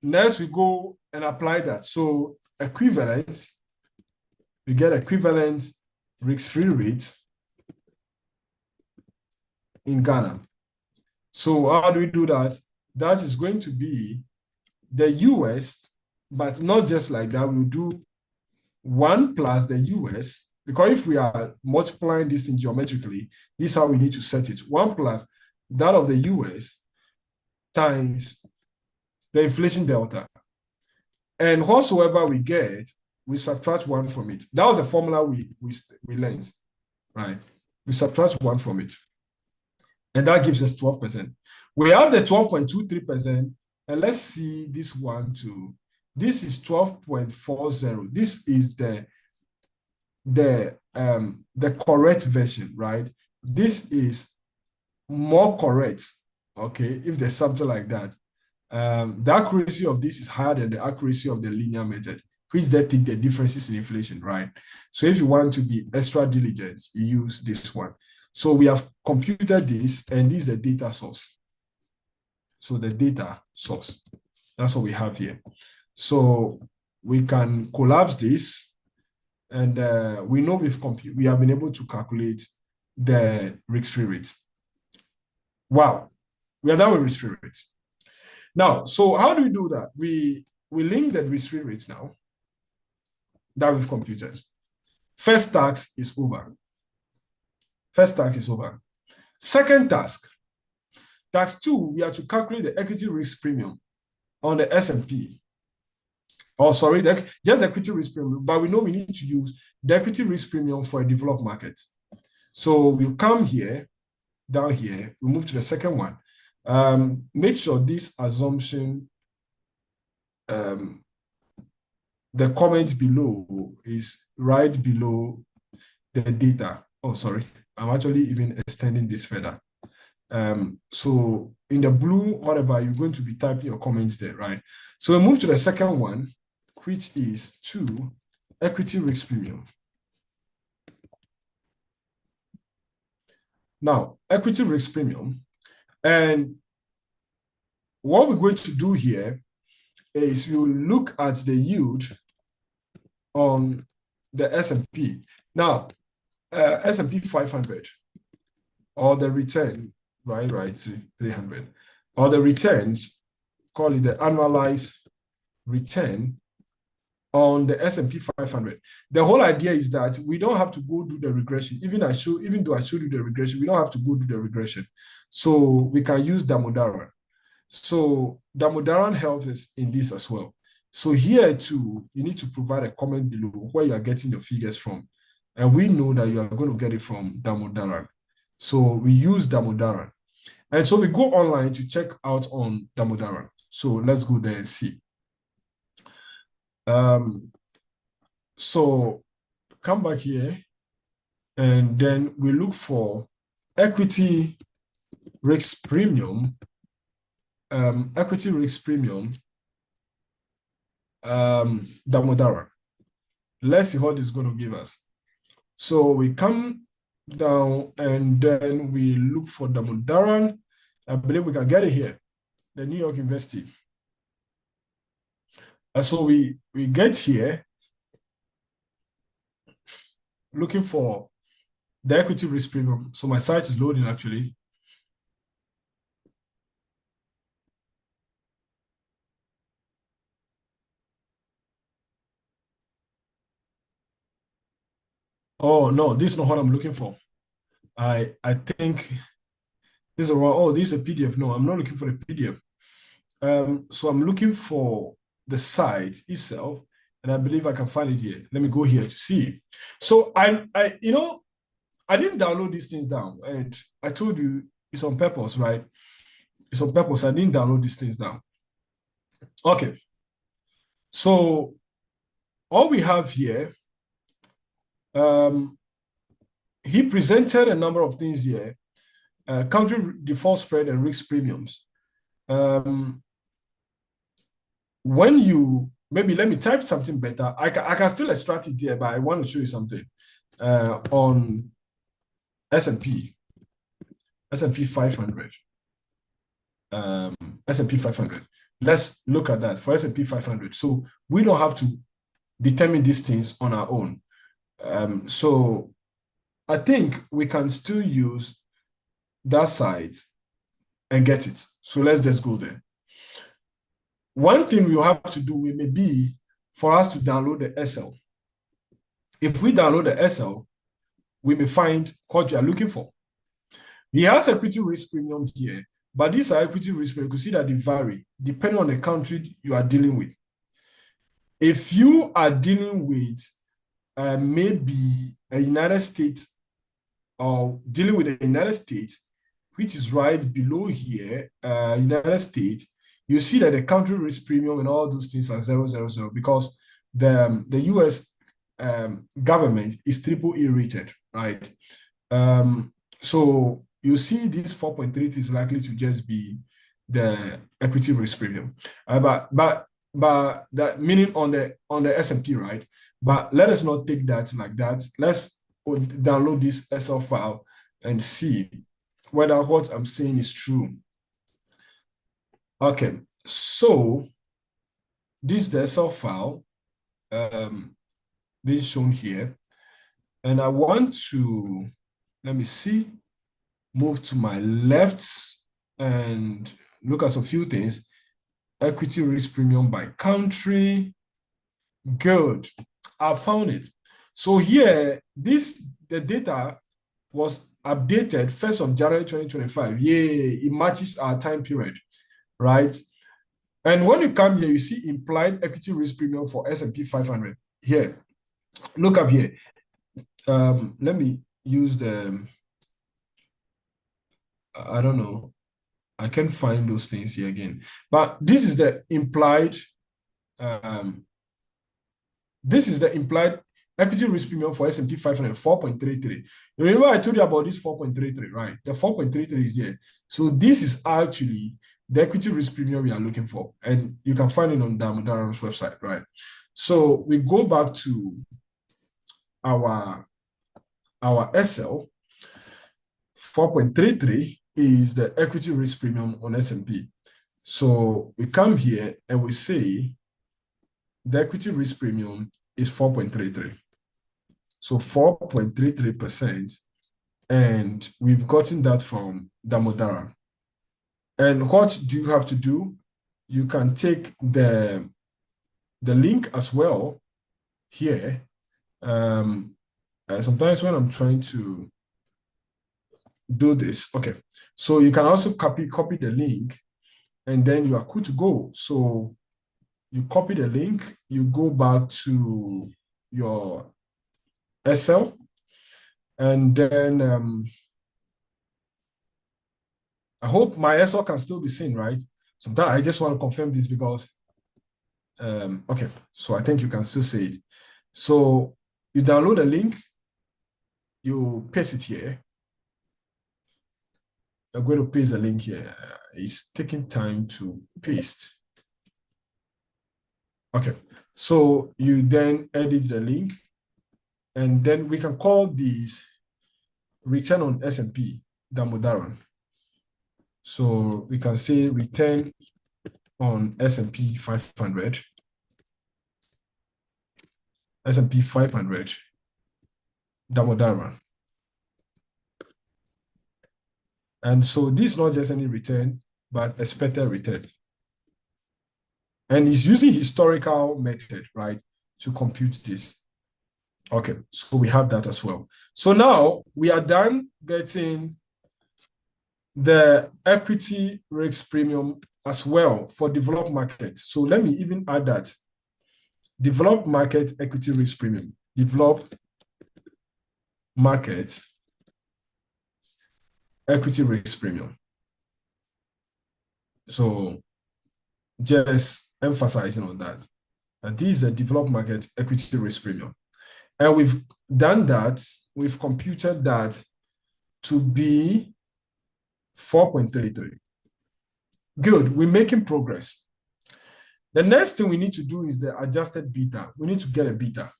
Next, we go and apply that. So equivalent, we get equivalent risk-free rate in Ghana. So how do we do that? That is going to be the US, but not just like that. We'll do 1 plus the US, because if we are multiplying this thing geometrically, this is how we need to set it. 1 plus that of the US times the inflation delta. And whatsoever we get, we subtract 1 from it. That was the formula we learned, right? We subtract 1 from it. And that gives us 12%. We have the 12.23%, and let's see this one too. This is 12.40. This is the correct version, right? This is more correct, okay, if there's something like that. The accuracy of this is higher than the accuracy of the linear method, which they take the differences in inflation, right? So if you want to be extra diligent, you use this one. So we have computed this, and this is the data source. So the data source, that's what we have here. So we can collapse this, and we know we have been able to calculate the risk-free rate. Wow, we are done with risk-free rate. Now, so how do we do that? We link the risk-free rate now that we've computed. First task is over. First task is over. Second task, task 2, we have to calculate the equity risk premium on the S&P. Oh, sorry, just equity risk premium, but we know we need to use the equity risk premium for a developed market. So we'll come here, down here, we move to the second one. Make sure this assumption, the comment below is right below the data. Oh, sorry, I'm actually even extending this further. So in the blue, whatever, you're going to be typing your comments there, right? So we move to the second one, which is 2, equity risk premium. Now, equity risk premium, and what we're going to do here is you look at the yield on the S&P. Now, S&P 500, or the return, right, 300, or the returns, call it the annualized return on the S&P 500. The whole idea is that we don't have to go do the regression. Even though I showed you the regression, we don't have to go do the regression. So we can use Damodaran. So Damodaran helps us in this as well. So here too, you need to provide a comment below where you are getting your figures from. And we know that you are going to get it from Damodaran. So we use Damodaran. And so we go online to check out on Damodaran. So let's go there and see. So come back here, and then we look for equity risk premium, Damodaran. Let's see what it's going to give us. So we come down, and then we look for Damodaran. I believe we can get it here, the New York University. And so we get here looking for the equity risk premium. So my site is loading actually. Oh no, this is not what I'm looking for. I think this is a wrong. Oh, this is a PDF. No, I'm not looking for the PDF. So I'm looking for the site itself, and I believe I can find it here. Let me go here to see. So I didn't download these things down, and I told you it's on purpose, right? It's on purpose. I didn't download these things down. Okay. So all we have here, he presented a number of things here, country default spread and risk premiums. When you maybe let me type something better. I can still extract it there, but I want to show you something on S&P 500. S&P 500. Let's look at that for S&P 500. So we don't have to determine these things on our own. So I think we can still use that site and get it. So let's just go there. One thing we will have to do may be for us to download the SL. If we download the SL, we may find what you are looking for. He has equity risk premium here, but these are equity risk premium. You can see that they vary depending on the country you are dealing with. If you are dealing with maybe a United States or dealing with the United States, which is right below here, United States, you see that the country risk premium and all those things are 000 because the US government is triple E rated, right? So you see this 4.3 is likely to just be the equity risk premium, but that meaning on the S&P, right? But let us not take that like that. Let's download this SL file and see whether what I'm saying is true. Okay, so this is the SL file being shown here, and I want to, let me see, move to my left and look at some few things. Equity risk premium by country. Good, I found it. So here, the data was updated 1st of January 2025. Yay, it matches our time period, right? And when you come here, you see implied equity risk premium for S&P 500. Here, look up here. Let me use the, I don't know, I can't find those things here again. But this is the implied, equity risk premium for S&P 500, 4.33. Remember I told you about this 4.33, right? The 4.33 is here. So this is actually the equity risk premium we are looking for. And you can find it on Damodaran's website, right? So we go back to our SL. 4.33 is the equity risk premium on S&P. So we come here and we say the equity risk premium is 4.33. So 4.33%, and we've gotten that from Damodaran. And what do you have to do? You can take the link as well here. Sometimes when I'm trying to do this, okay, so you can also copy the link, and then you are good to go. So you copy the link, you go back to your SL, and then I hope my SL can still be seen, right? Sometimes I just want to confirm this because okay, so I think you can still see it. So you download the link, you paste it here. I'm going to paste the link here. It's taking time to paste. Okay, so you then edit the link, and then we can call these return on S&P Damodaran. So we can say return on S&P 500. S&P 500 Damodaran. And so this is not just any return, but expected return. And it's using historical method, right, to compute this. Okay, so we have that as well. So now we are done getting the equity risk premium as well for developed markets. So let me even add that. Developed market equity risk premium. Developed market equity risk premium. So just emphasizing on that. And this is a developed market equity risk premium. And we've done that, we've computed that to be 4.33. Good, we're making progress. The next thing we need to do is the adjusted beta. We need to get a beta.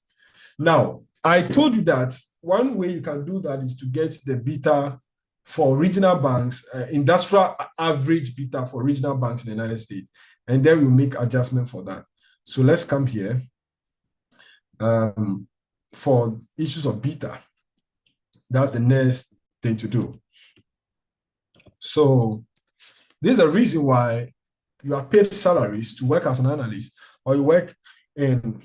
Now, I told you that one way you can do that is to get the beta for regional banks, industrial average beta for regional banks in the United States, and then we'll make adjustment for that. So let's come here for issues of beta. That's the next thing to do. So this is a reason why you are paid salaries to work as an analyst, or you work in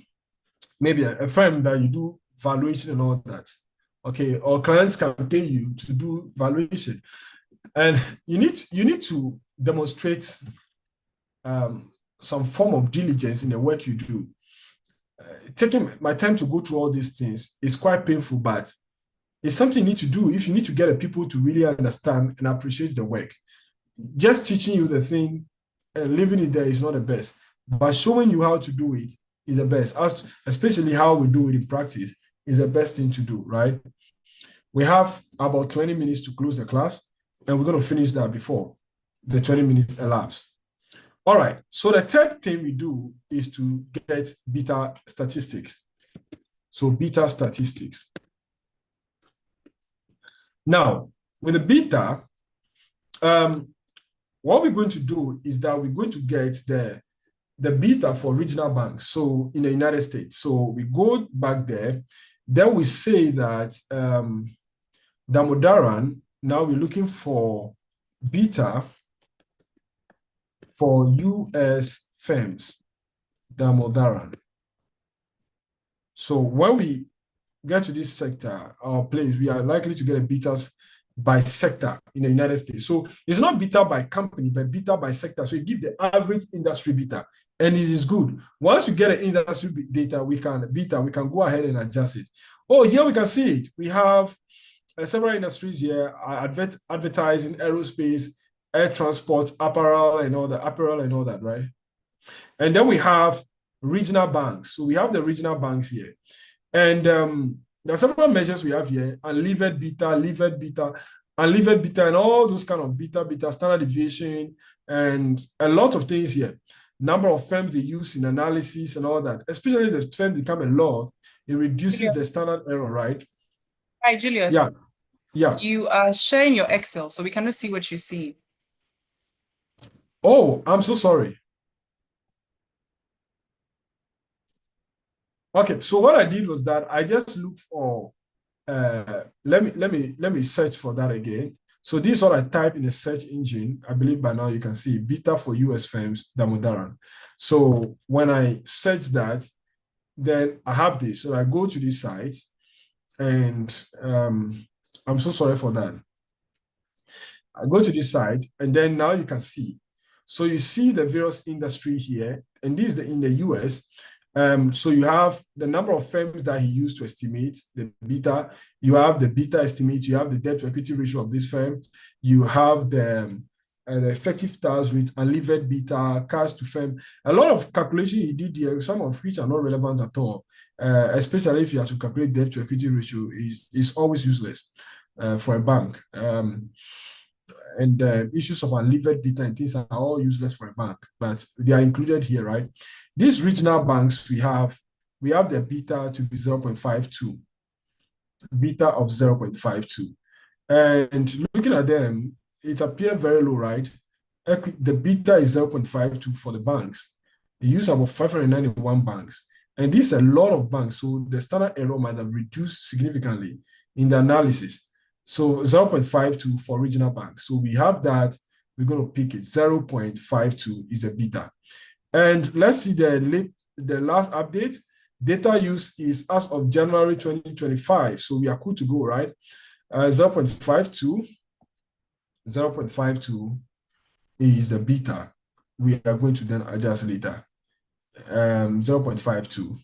maybe a firm that you do valuation and all that. Okay, or clients can pay you to do valuation, and you need to demonstrate some form of diligence in the work you do. Taking my time to go through all these things is quite painful, but it's something you need to do if you need to get the people to really understand and appreciate the work. Just teaching you the thing and leaving it there is not the best, but showing you how to do it is the best, especially how we do it in practice is the best thing to do, right? We have about 20 minutes to close the class, and we're going to finish that before the 20 minutes elapse. All right, so the third thing we do is to get beta statistics. So beta statistics. Now, with the beta, what we're going to do is that we're going to get the beta for regional banks, so in the United States. So we go back there, then we say that Damodaran, now we're looking for beta for US firms, Damodaran. So when we get to this sector or place, we are likely to get a betas by sector in the United States. So it's not beta by company, but beta by sector. So you give the average industry beta, and it is good. Once you get an industry data, we can go ahead and adjust it. Oh, here we can see it. We have several industries here: advertising, aerospace, air transport, apparel, and all that, right? And then we have regional banks. So we have the regional banks here, and there are several measures we have here: unlevered beta, levered beta, unlevered beta, and all those kind of beta, standard deviation, and a lot of things here. Number of firms they use in analysis and all that. Especially if the firm become a lot, it reduces the standard error, right? Hi, Julius. Yeah. You are sharing your Excel, so we cannot see what you see. Oh, I'm so sorry. Okay, so what I did was that I just looked for let me search for that again. So this is what I type in the search engine. I believe by now you can see beta for US firms, Damodaran. So when I search that, then I have this. So I go to this site, and I'm so sorry for that. I go to this site, and then now you can see. So you see the various industry here, and this is in the US. So you have the number of firms that he used to estimate the beta. You have the beta estimate. You have the debt to equity ratio of this firm. You have the effective tax rate, unlevered beta, cash to firm. A lot of calculation he did here, some of which are not relevant at all, especially if you have to calculate debt to equity ratio, is always useless for a bank. And issues of unlevered beta and things are all useless for a bank, but they are included here, right? These regional banks, we have the beta to be 0.52, beta of 0.52. And looking at them, it appears very low, right? The beta is 0.52 for the banks. They use about 591 banks. And this is a lot of banks, so the standard error might have reduced significantly in the analysis. So 0.52 for regional banks. So we have that. We're going to pick it. 0.52 is a beta. And let's see the last update. Data use is as of January 2025. So we are good to go, right? 0.52 is the beta. We are going to then adjust later. 0.52.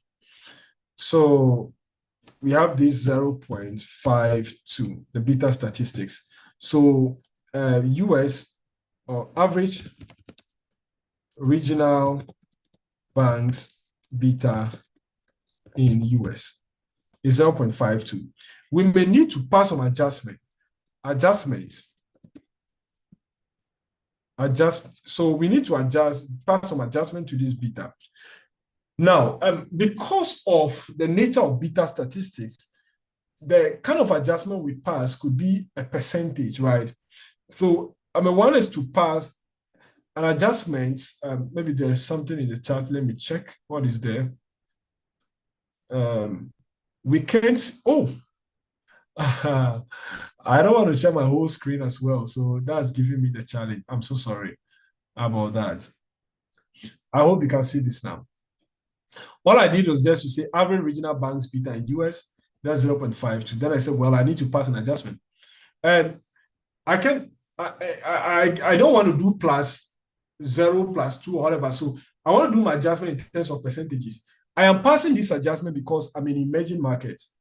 So we have this 0.52, the beta statistics. So US or average regional banks beta in US is 0.52. We may need to pass some adjustments adjust. So we need to pass some adjustment to this beta. Now, because of the nature of beta statistics, the kind of adjustment we pass could be a percentage, right? So, one is to pass an adjustment. Maybe there's something in the chart. Let me check what is there. We can't. Oh, I don't want to share my whole screen as well. So that's giving me the challenge. I'm so sorry about that. I hope you can see this now. All I did was just to say average regional banks beta in US, that's 0.52. Then I said, well, I need to pass an adjustment. And I don't want to do plus 0, plus 2, or whatever. So I want to do my adjustment in terms of percentages. I am passing this adjustment because I'm in emerging markets,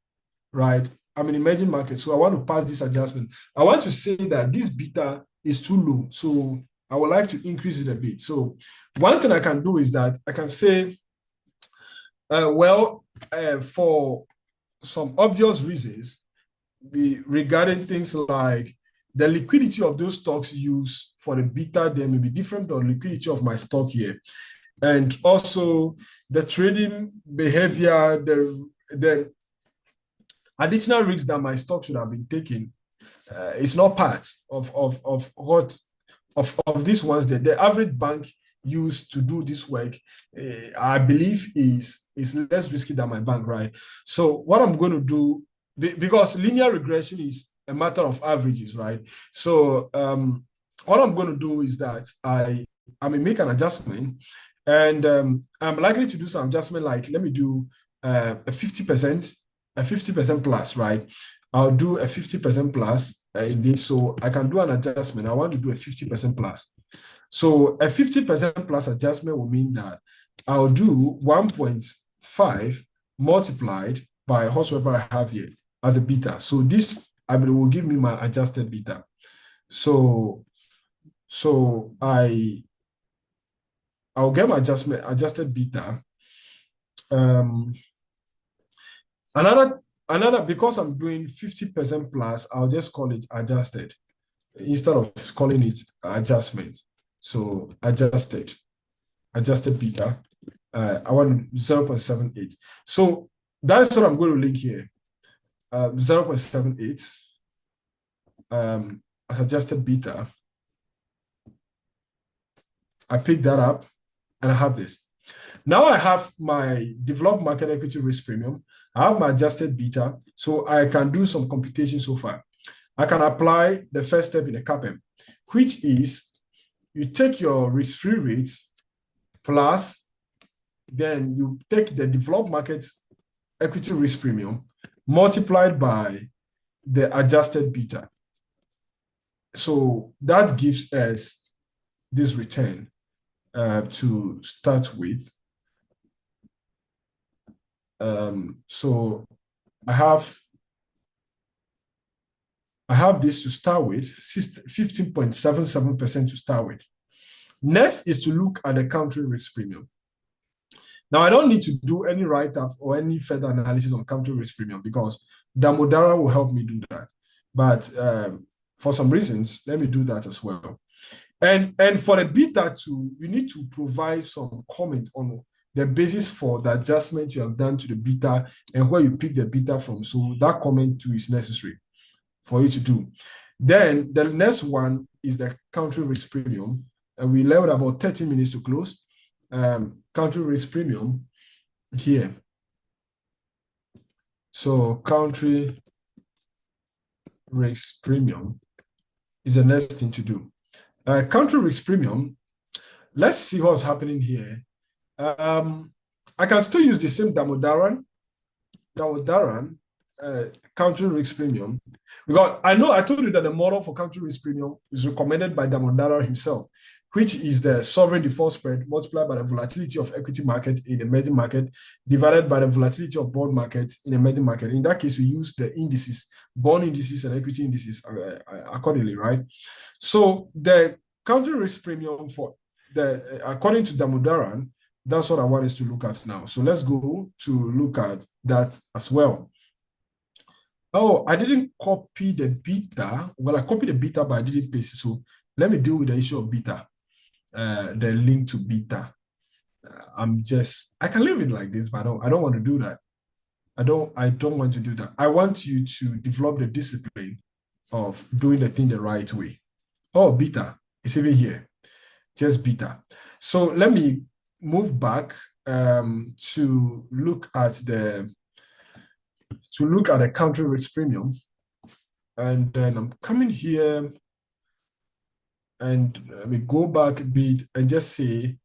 right? I'm in emerging markets, so I want to pass this adjustment. I want to say that this beta is too low, so I would like to increase it a bit. So one thing I can do is that I can say, for some obvious reasons, regarding things like the liquidity of those stocks used for the beta, they may be different from the liquidity of my stock here. And also the trading behavior, the additional risks that my stock should have been taking is not part of these ones. The average bank used to do this work, I believe is less risky than my bank, right? So what I'm going to do, because linear regression is a matter of averages, right? So what I'm going to do is that I may make an adjustment, and I'm likely to do some adjustment, like let me do a 50% plus, right? I'll do a 50% plus in this, so I can do an adjustment. I want to do a 50% plus. So a 50% plus adjustment will mean that I'll do 1.5 multiplied by whatsoever I have here as a beta. So this will give me my adjusted beta. So I'll get my adjusted beta. Another, because I'm doing 50% plus, I'll just call it adjusted instead of calling it adjustment. So adjusted beta. I want 0.78. So that is what I'm going to link here. 0.78 as adjusted beta. I pick that up and I have this. Now I have my developed market equity risk premium. I have my adjusted beta, so I can do some computation so far. I can apply the first step in the CAPM, which is you take your risk-free rate plus, then you take the developed market equity risk premium multiplied by the adjusted beta. So that gives us this return to start with. So I have this to start with, 15.77% to start with. Next is to look at the country risk premium. Now, I don't need to do any write-up or any further analysis on country risk premium because Damodara will help me do that. But for some reasons, let me do that as well. And for the beta too, you need to provide some comment on the basis for the adjustment you have done to the beta and where you pick the beta from. So that comment too is necessary for you to do. Then the next one is the country risk premium. And we left about 30 minutes to close. Country risk premium here. So country risk premium is the next thing to do. Country risk premium, let's see what's happening here. I can still use the same Damodaran country risk premium, because I told you that the model for country risk premium is recommended by Damodara himself, which is the sovereign default spread multiplied by the volatility of equity market in emerging market divided by the volatility of bond market in emerging market. In that case, we use the indices, bond indices and equity indices accordingly, right? So the country risk premium for according to Damodaran, that's what I want us to look at now. So let's go to look at that as well. Oh, I didn't copy the beta. Well, I copied the beta, but I didn't paste it. So let me deal with the issue of beta, the link to beta. I can leave it like this, but I don't want to do that. I don't want to do that. I want you to develop the discipline of doing the thing the right way. Oh, beta, it's even here. Just beta. So let me move back to look at the country risk premium. And then I'm coming here and let me go back a bit and just say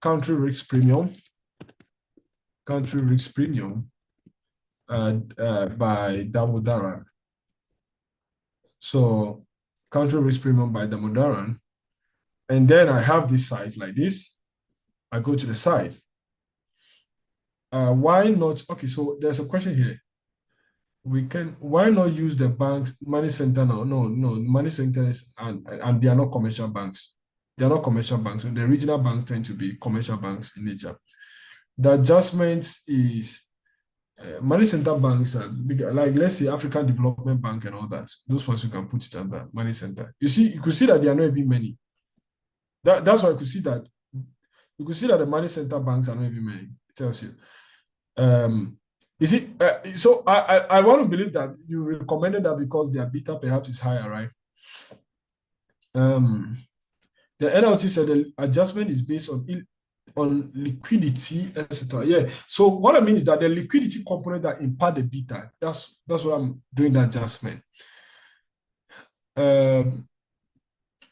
country risk premium by Damodaran. So country risk premium by Damodaran. And then I have this site like this. I go to the site. Why not? Okay, so there's a question here. Why not use the banks, money center now? No, money centers and they are not commercial banks. They are not commercial banks. So the regional banks tend to be commercial banks in nature. The adjustment is money center banks are bigger, like let's say African Development Bank and all that. Those ones you can put it under money center. You could see that there are not even many. That's why you could see that the money center banks are not even many. It tells you. So I want to believe that you recommended that because their beta perhaps is higher, right? The NLT said the adjustment is based on liquidity, etc. Yeah. So what I mean is that the liquidity component that impart the beta, that's what I'm doing the adjustment.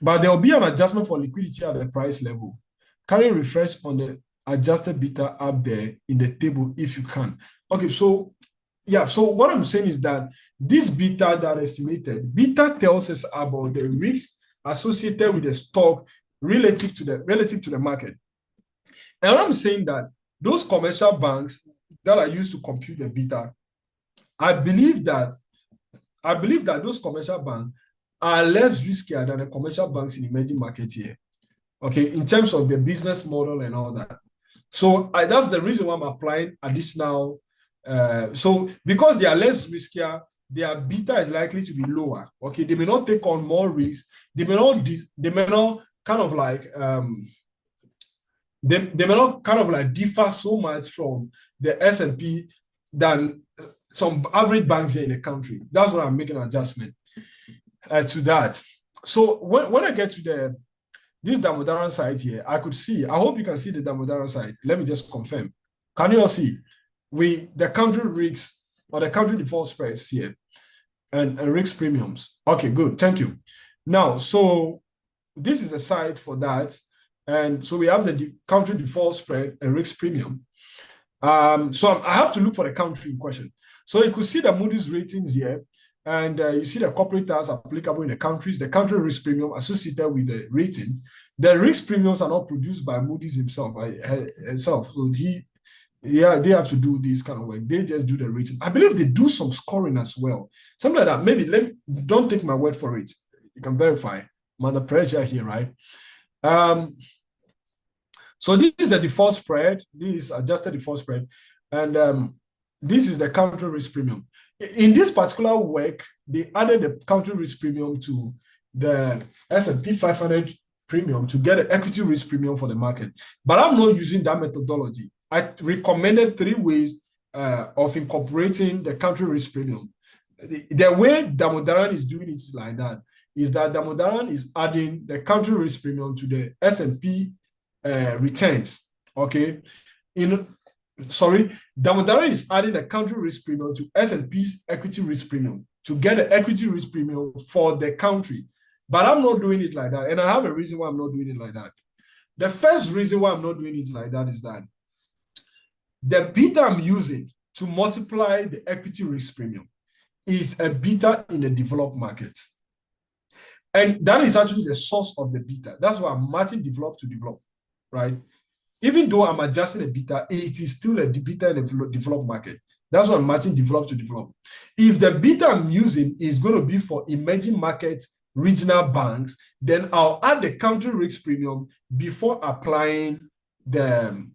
But there will be an adjustment for liquidity at the price level. Can you refresh on the adjusted beta up there in the table if you can? Okay, so yeah, so what I'm saying is that this beta that estimated, beta tells us about the risks associated with the stock relative to the market. And I'm saying that those commercial banks that are used to compute the beta, I believe that those commercial banks are less riskier than the commercial banks in emerging markets here. Okay, in terms of the business model and all that. So that's the reason why I'm applying additional. So because they are less riskier, their beta is likely to be lower. Okay, they may not take on more risk. They may not kind of like they may not kind of like differ so much from the S&P than some average banks here in the country. That's what I'm making an adjustment to that. So when I get to this Damodaran site here, I could see, I hope you can see the Damodaran site. Let me just confirm. Can you all see? The country risks or the country default spreads here and risk premiums. Okay, good. Thank you. Now, so this is a site for that. And so we have the country default spread and risk premium. So I have to look for the country in question. So you could see the Moody's ratings here. And you see the corporate tax applicable in the countries, the country risk premium associated with the rating. The risk premiums are not produced by Moody's himself. So they have to do this kind of work. They just do the rating. I believe they do some scoring as well. Something like that. Maybe don't take my word for it. You can verify. I'm under pressure here, right? So this is the default spread. This is adjusted default spread. And this is the country risk premium. In this particular work, they added the country risk premium to the S&P 500 premium to get an equity risk premium for the market. But I'm not using that methodology. I recommended 3 ways of incorporating the country risk premium. The way Damodaran is doing it like that is that Damodaran is adding the country risk premium to the S&P returns. Okay. Damodaran is adding a country risk premium to S&P's equity risk premium to get an equity risk premium for the country. But I'm not doing it like that. And I have a reason why I'm not doing it like that. The first reason why I'm not doing it like that is that the beta I'm using to multiply the equity risk premium is a beta in the developed markets. And that is actually the source of the beta. That's why I'm matching developed to developed, right? Even though I'm adjusting a beta, it is still a beta in the developed market. That's why I'm matching developed to developed. If the beta I'm using is going to be for emerging markets, regional banks, then I'll add the country risk premium before applying the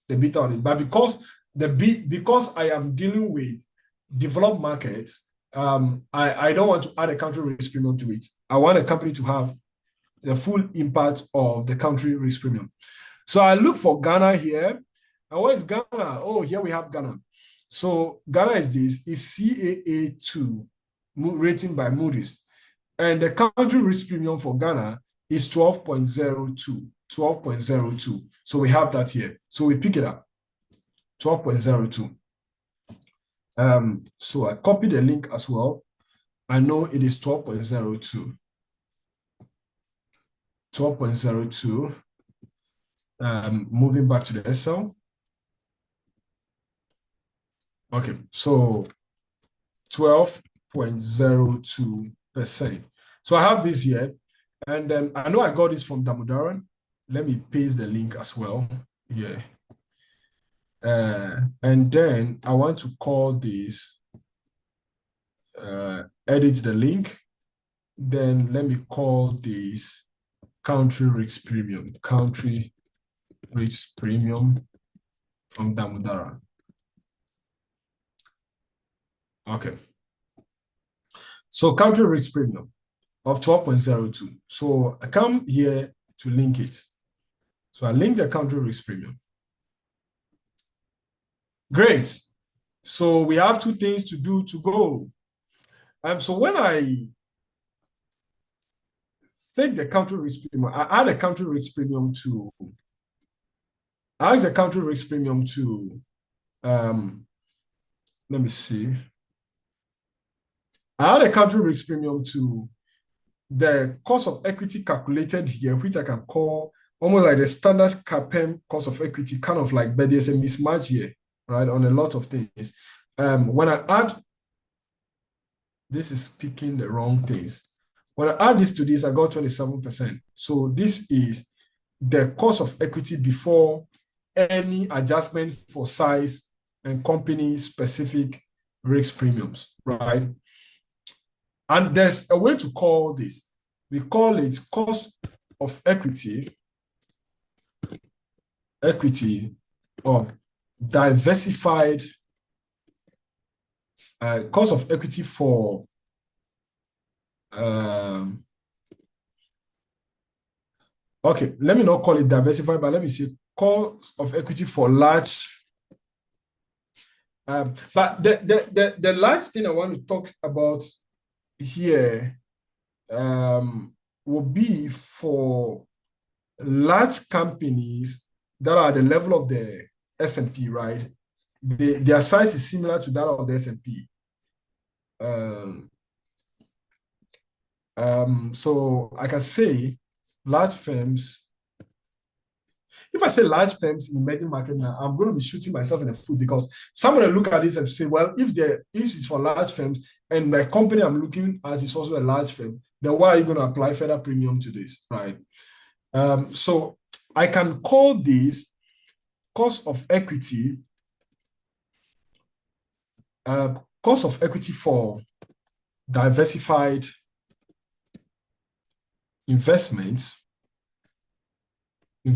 beta on it. But because I am dealing with developed markets, I don't want to add a country risk premium to it. I want a company to have the full impact of the country risk premium. So I look for Ghana here. And where is Ghana? Oh, here we have Ghana. So Ghana is this, is CAA2 rating by Moody's. And the country risk premium for Ghana is 12.02. 12.02. So we have that here. So we pick it up. 12.02. So I copy the link as well. I know it is 12.02. 12.02. Moving back to the Excel. Okay, so 12.02%. So I have this here, and then I know I got this from Damodaran. Let me paste the link as well. Yeah. And then I want to call this, edit the link. Then let me call this country risk premium, country risk premium from Damodaran. Okay. So country risk premium of 12.02. So I come here to link it. So I link the country risk premium. Great. So we have two things to do to go. So when I take the country risk premium, I add a country risk premium to, I ask the country risk premium to, let me see. I add a country risk premium to the cost of equity calculated here, which I can call almost like the standard CAPM cost of equity, kind of like, but there's a mismatch here, right, on a lot of things. When I add, this is picking the wrong things. When I add this to this, I got 27%. So this is the cost of equity before any adjustment for size and company-specific risk premiums, right? And there's a way to call this. We call it cost of equity of diversified, cost of equity for okay, let me not call it diversified, but let me say cost of equity for large. But the large thing I want to talk about here will be for large companies that are at the level of the S&P, right? Their size is similar to that of the S&P. So I can say large firms. If I say large firms in emerging market now, I'm going to be shooting myself in the foot, because someone will look at this and say, well, if it's for large firms and my company I'm looking at is also a large firm, then why are you going to apply further premium to this, right? So I can call this cost of equity, for diversified investments in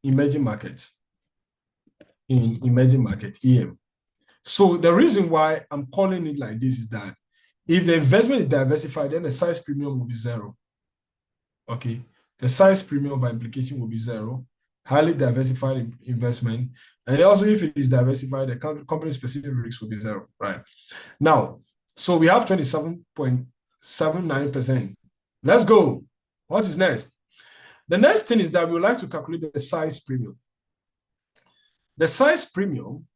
emerging markets, EM. So the reason why I'm calling it like this is that if the investment is diversified, then the size premium will be zero. Okay, the size premium by implication will be zero. Highly diversified investment, and also if it is diversified, the company specific risk will be zero, right? Now, so we have 27.79%. Let's go. What is next? The next thing is that we would like to calculate the size premium. The size premium,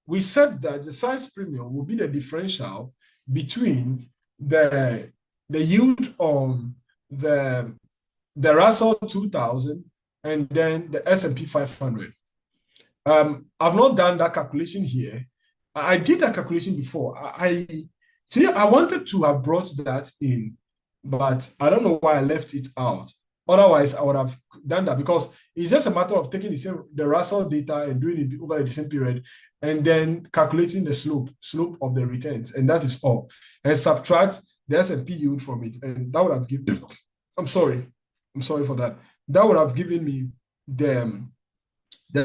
we said that the size premium will be the differential between the yield on the Russell 2000 and then the S&P 500. I've not done that calculation here. I did that calculation before. I wanted to have brought that in, but I don't know why I left it out. Otherwise, I would have done that, because it's just a matter of taking the Russell data and doing it over the same period, and then calculating the slope of the returns, and that is all. And subtract the S&P yield from it, and that would have given. I'm sorry for that. That would have given me the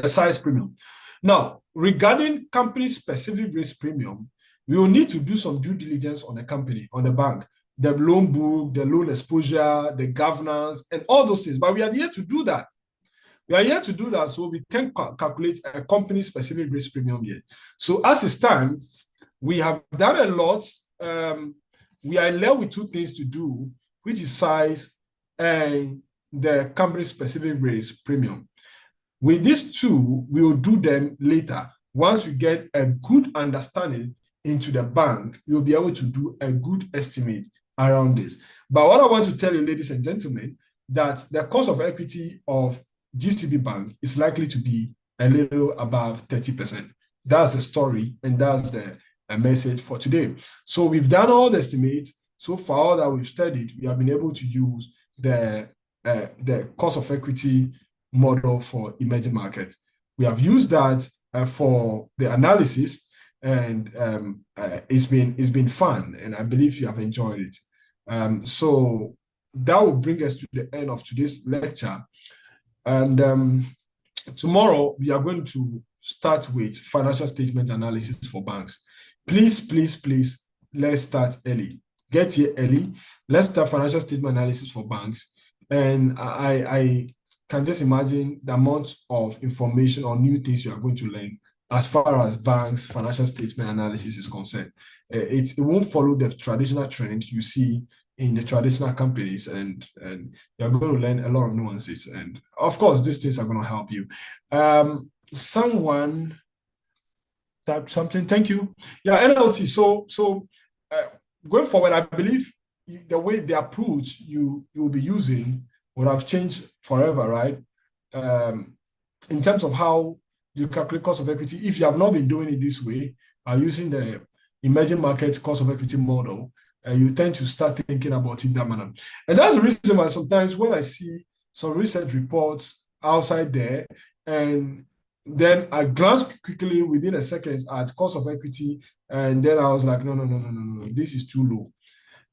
size premium. Now, regarding company-specific risk premium, we will need to do some due diligence on the company, on the bank, the loan book, the loan exposure, the governance, and all those things. But we are here to do that. We are here to do that so we can calculate a company-specific risk premium here. So as it stands, we have done a lot. We are left with two things to do, which is size and the company-specific risk premium. With these two, we will do them later. Once we get a good understanding into the bank, you'll be able to do a good estimate around this. But what I want to tell you, ladies and gentlemen, that the cost of equity of GCB Bank is likely to be a little above 30%. That's the story, and that's the message for today. So we've done all the estimates. So far that we've studied, we have been able to use the cost of equity model for emerging markets. We have used that for the analysis, and it's been fun, and I believe you have enjoyed it. So that will bring us to the end of today's lecture. And tomorrow we are going to start with financial statement analysis for banks. Please, let's start early. Get here early. Let's start financial statement analysis for banks. And I can just imagine the amount of information or new things you are going to learn as far as banks' financial statement analysis is concerned. It won't follow the traditional trend you see in the traditional companies, and you're going to learn a lot of nuances. And of course, these things are going to help you. Someone typed something. Thank you. Yeah, NLT. So going forward, I believe the way the approach you will be using would have changed forever, right? In terms of how you calculate cost of equity, if you have not been doing it this way, using the emerging market cost of equity model, you tend to start thinking about it that manner. And that's the reason why sometimes when I see some recent reports outside there, and then I glance quickly within a second at cost of equity, and then I was like, no, this is too low.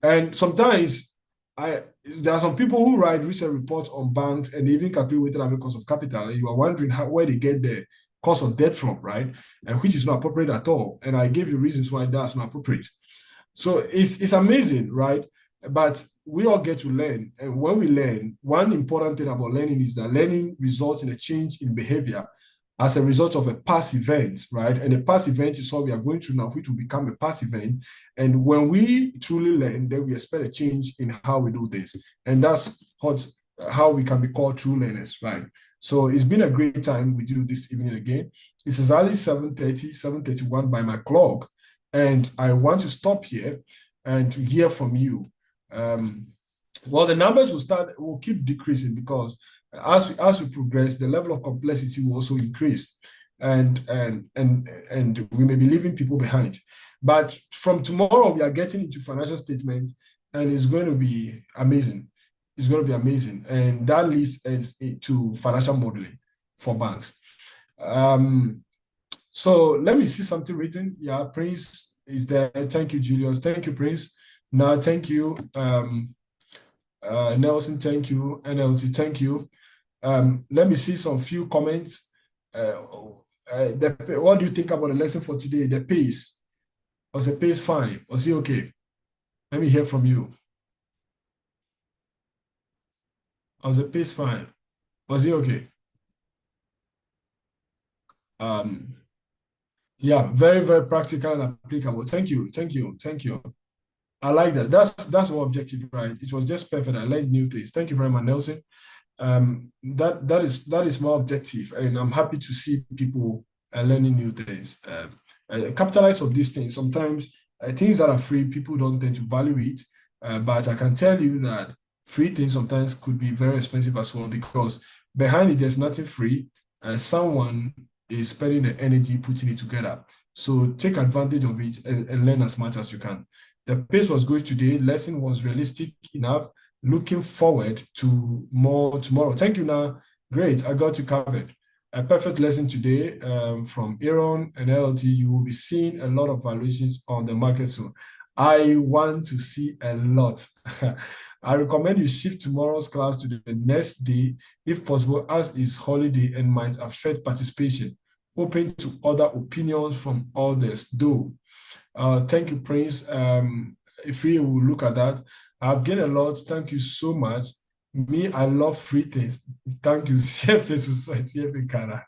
And sometimes there are some people who write recent reports on banks and they even calculate weighted average cost of capital, and you are wondering where they get the cost of debt from, right? And which is not appropriate at all. And I gave you reasons why that's not appropriate. So it's amazing, right? But we all get to learn. And when we learn, one important thing about learning is that learning results in a change in behavior as a result of a past event, right? And a past event is what we are going through now, which will become a past event. And when we truly learn, then we expect a change in how we do this. And that's how we can be called true learners, right? So it's been a great time with you this evening again. It's exactly 7:30, 7:31 by my clock. And I want to stop here and to hear from you. Well, the numbers will keep decreasing because as we progress, the level of complexity will also increase, and we may be leaving people behind. But from tomorrow, we are getting into financial statements, and it's going to be amazing. It's going to be amazing, and that leads us to financial modeling for banks. So let me see something written. Yeah, Prince is there. Thank you, Julius. Thank you, Prince. Now, thank you. Nelson, thank you. NLT, thank you. Let me see some few comments. What do you think about the lesson for today? The pace. Was the pace fine? Was he okay? Let me hear from you. Was the pace fine? Was he okay? Yeah, very, very practical and applicable. Thank you. I like that. That's more objective, right? It was just perfect. I learned new things. Thank you very much, Nelson. That is more objective, and I'm happy to see people learning new things. Capitalize on these things. Sometimes things that are free, people don't tend to value it, but I can tell you that free things sometimes could be very expensive as well, because behind it there's nothing free. Someone is spending the energy putting it together. So take advantage of it and learn as much as you can. The pace was good today. Lesson was realistic enough. Looking forward to more tomorrow. Thank you, Now. Great. I got you covered. A perfect lesson today from Aaron and LT. You will be seeing a lot of valuations on the market soon. I want to see a lot. I recommend you shift tomorrow's class to the next day, if possible, as is holiday and might affect participation. open to other opinions from others, though. Thank you, Prince. If we will look at that, I've gained a lot. Thank you so much. Me, I love free things. Thank you, CFA Society, CFA Canada.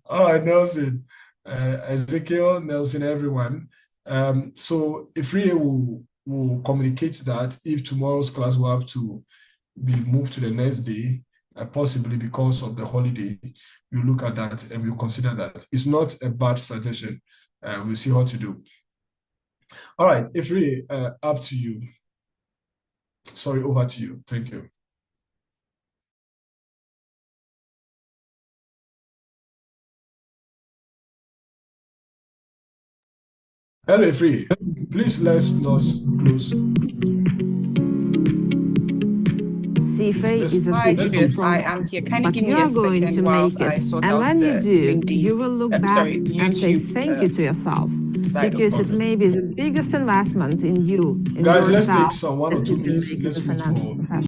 All right, Nelson, Ezekiel, Nelson, everyone. So if we will communicate that if tomorrow's class will have to be moved to the next day, possibly because of the holiday, we look at that and we'll consider that. It's not a bad suggestion. We'll see how to do. All right, Ifri, up to you. Sorry, over to you. Thank you. Hello, Ifri. Please let's not close. CFA is a Hi, big Julius. I platform, am here. Can you but give me you're a going second to whilst make I it. sort And out when the you do, LinkedIn, you will look back and say YouTube, thank you to yourself, side of because it things. may be the biggest investment in you, in Guys, let's yourself, take some 1 or that 2 you can minutes. make as Let's a wait financial for professional.